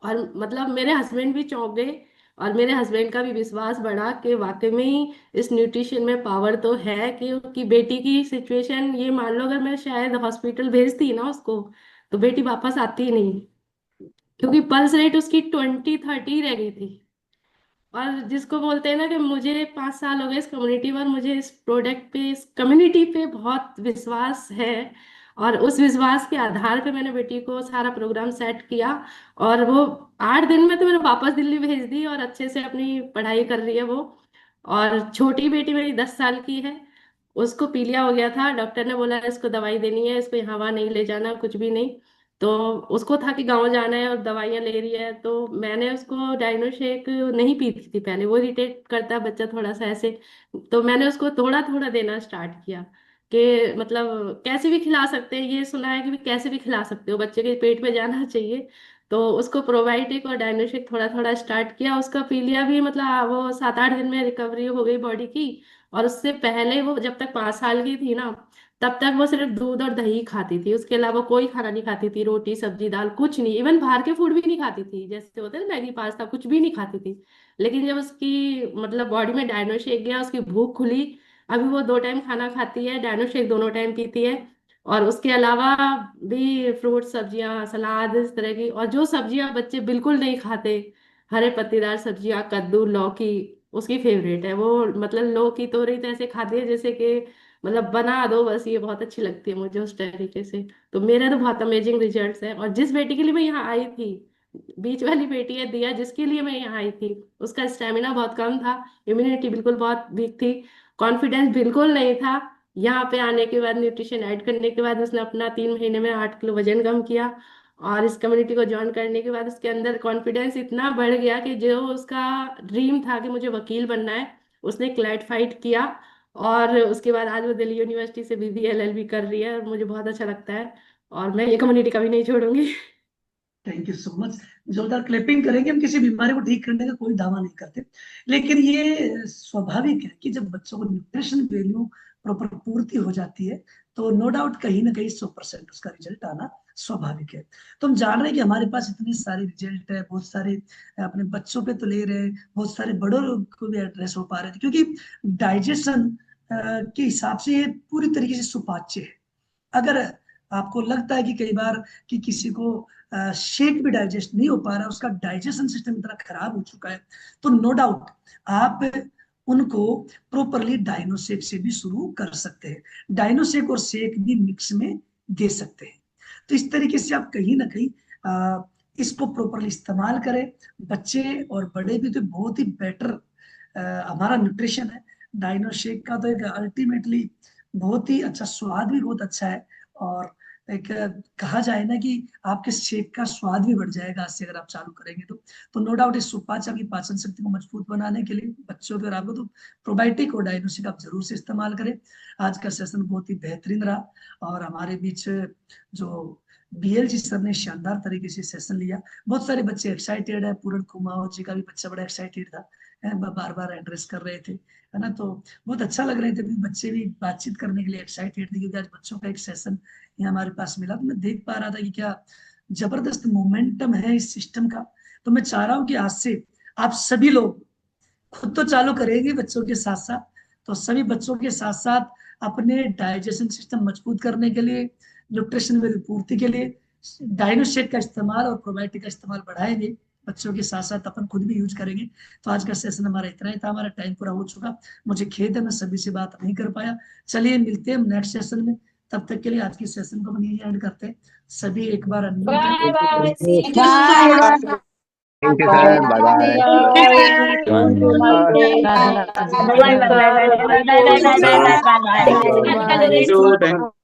और मतलब मेरे हस्बैंड भी चौंक गए और मेरे हस्बैंड का भी विश्वास बढ़ा कि वाकई में ही इस न्यूट्रिशन में पावर तो है। कि उसकी बेटी की सिचुएशन ये मान लो, अगर मैं शायद हॉस्पिटल भेजती ना उसको, तो बेटी वापस आती ही नहीं, क्योंकि पल्स रेट उसकी 20-30 रह गई थी। और जिसको बोलते हैं ना कि मुझे 5 साल हो गए इस कम्युनिटी पर, मुझे इस प्रोडक्ट पे, इस कम्युनिटी पे बहुत विश्वास है। और उस विश्वास के आधार पे मैंने बेटी को सारा प्रोग्राम सेट किया, और वो 8 दिन में तो मैंने वापस दिल्ली भेज दी और अच्छे से अपनी पढ़ाई कर रही है वो। और छोटी बेटी मेरी 10 साल की है, उसको पीलिया हो गया था, डॉक्टर ने बोला इसको दवाई देनी है, इसको यहाँ वहाँ नहीं ले जाना, कुछ भी नहीं। तो उसको था कि गांव जाना है और दवाइयाँ ले रही है, तो मैंने उसको डायनोशेक नहीं पीती थी पहले, वो इरिटेट करता बच्चा थोड़ा सा ऐसे, तो मैंने उसको थोड़ा थोड़ा देना स्टार्ट किया। कि मतलब कैसे भी खिला सकते हैं, ये सुना है कि भी कैसे भी खिला सकते हो, बच्चे के पेट में जाना चाहिए। तो उसको प्रोबायोटिक और डायनोशेक थोड़ा थोड़ा स्टार्ट किया। उसका पीलिया भी मतलब वो 7-8 दिन में रिकवरी हो गई बॉडी की। और उससे पहले वो जब तक 5 साल की थी ना, तब तक वो सिर्फ दूध और दही खाती थी, उसके अलावा कोई खाना नहीं खाती थी, रोटी सब्जी दाल कुछ नहीं, इवन बाहर के फूड भी नहीं खाती थी, जैसे होते हैं ना मैगी पास्ता, कुछ भी नहीं खाती थी। लेकिन जब उसकी मतलब बॉडी में डायनोशेक गया, उसकी भूख खुली, अभी वो 2 टाइम खाना खाती है, डायनोशेक दोनों टाइम पीती है। और उसके अलावा भी फ्रूट सब्जियां सलाद इस तरह की, और जो सब्जियां बच्चे बिल्कुल नहीं खाते, हरे पत्तेदार सब्जियां, कद्दू लौकी उसकी फेवरेट है वो। मतलब लौकी तोरई तो ऐसे खाती है जैसे कि मतलब बना दो बस, ये बहुत अच्छी लगती है मुझे उस तरीके से। तो मेरा तो बहुत अमेजिंग रिजल्ट्स है। और जिस बेटी के लिए मैं यहाँ आई थी, बीच वाली बेटी है दिया, जिसके लिए मैं यहाँ आई थी, उसका स्टेमिना बहुत कम था, इम्यूनिटी बिल्कुल बहुत वीक थी, कॉन्फिडेंस बिल्कुल नहीं था। यहाँ पे आने के बाद न्यूट्रिशन ऐड करने के बाद उसने अपना 3 महीने में 8 किलो वजन कम किया। और इस कम्युनिटी को ज्वाइन करने के बाद उसके अंदर कॉन्फिडेंस इतना बढ़ गया कि जो उसका ड्रीम था कि मुझे वकील बनना है, उसने क्लैट फाइट किया। और उसके बाद आज वो दिल्ली यूनिवर्सिटी से BBA LLB कर रही है, और मुझे बहुत अच्छा लगता है, और मैं ये कम्युनिटी कभी नहीं छोड़ूंगी। थैंक यू सो मच, जोरदार क्लैपिंग करेंगे। हम किसी बीमारी को ठीक करने का कोई दावा नहीं करते, लेकिन ये स्वाभाविक है कि जब बच्चों को न्यूट्रिशन वैल्यू प्रॉपर पूर्ति हो जाती है, तो नो डाउट कहीं ना कहीं 100% उसका रिजल्ट आना स्वाभाविक है। तो हम जान रहे हैं कि हमारे पास इतने सारे रिजल्ट है, बहुत सारे अपने बच्चों पे तो ले रहे हैं, बहुत सारे बड़ों को भी एड्रेस हो पा रहे थे, क्योंकि डाइजेशन के हिसाब से ये पूरी तरीके से सुपाच्य है। अगर आपको लगता है कि कई बार कि किसी को शेक भी डाइजेस्ट नहीं हो पा रहा है, उसका डाइजेशन सिस्टम इतना खराब हो चुका है, तो नो डाउट आप उनको प्रॉपरली डाइनोसेक से भी शुरू कर सकते हैं। डाइनोसेक और शेक भी मिक्स में दे सकते हैं। तो इस तरीके से आप कहीं ना कहीं इसको प्रॉपरली इस्तेमाल करें। बच्चे और बड़े भी तो बहुत ही बेटर हमारा न्यूट्रिशन है। डाइनोसेक का तो एक अल्टीमेटली बहुत ही अच्छा स्वाद भी बहुत अच्छा है, और एक कहा जाए ना कि आपके शेक का स्वाद भी बढ़ जाएगा आज से अगर आप चालू करेंगे तो नो डाउट इस सुपाच्य की पाचन शक्ति को मजबूत बनाने के लिए बच्चों के और आपको तो प्रोबायोटिक और डाइनोसेक आप जरूर से इस्तेमाल करें। आज का सेशन बहुत ही बेहतरीन रहा, और हमारे बीच जो BL जी सर ने शानदार तरीके से सेशन लिया। बहुत सारे बच्चे एक्साइटेड है, पूरन कुमार जी का भी बच्चा बड़ा एक्साइटेड था, बार बार एड्रेस कर रहे थे, है ना, तो बहुत अच्छा लग रहे थे। बच्चे भी बातचीत करने के लिए एक्साइटेड थे, क्योंकि आज बच्चों का एक सेशन ये हमारे पास मिला, तो मैं देख पा रहा था कि क्या जबरदस्त मोमेंटम है इस सिस्टम का। तो मैं चाह रहा हूँ कि आज से आप सभी लोग खुद तो चालू करेंगे बच्चों के साथ साथ, तो सभी बच्चों के साथ साथ अपने डाइजेशन सिस्टम मजबूत करने के लिए, न्यूट्रिशन में पूर्ति के लिए डाइनोसेक का इस्तेमाल और प्रोबायोटिक का इस्तेमाल बढ़ाएंगे। बच्चों के साथ साथ अपन खुद भी यूज करेंगे। तो आज का सेशन हमारा इतना ही था, हमारा टाइम पूरा हो चुका। मुझे खेद है मैं सभी से बात नहीं कर पाया। चलिए मिलते हैं नेक्स्ट सेशन में, तब तक के लिए आज की सेशन को हम यही एंड करते हैं। सभी एक बार unmute bye bye thank you sir, bye bye. Bye bye.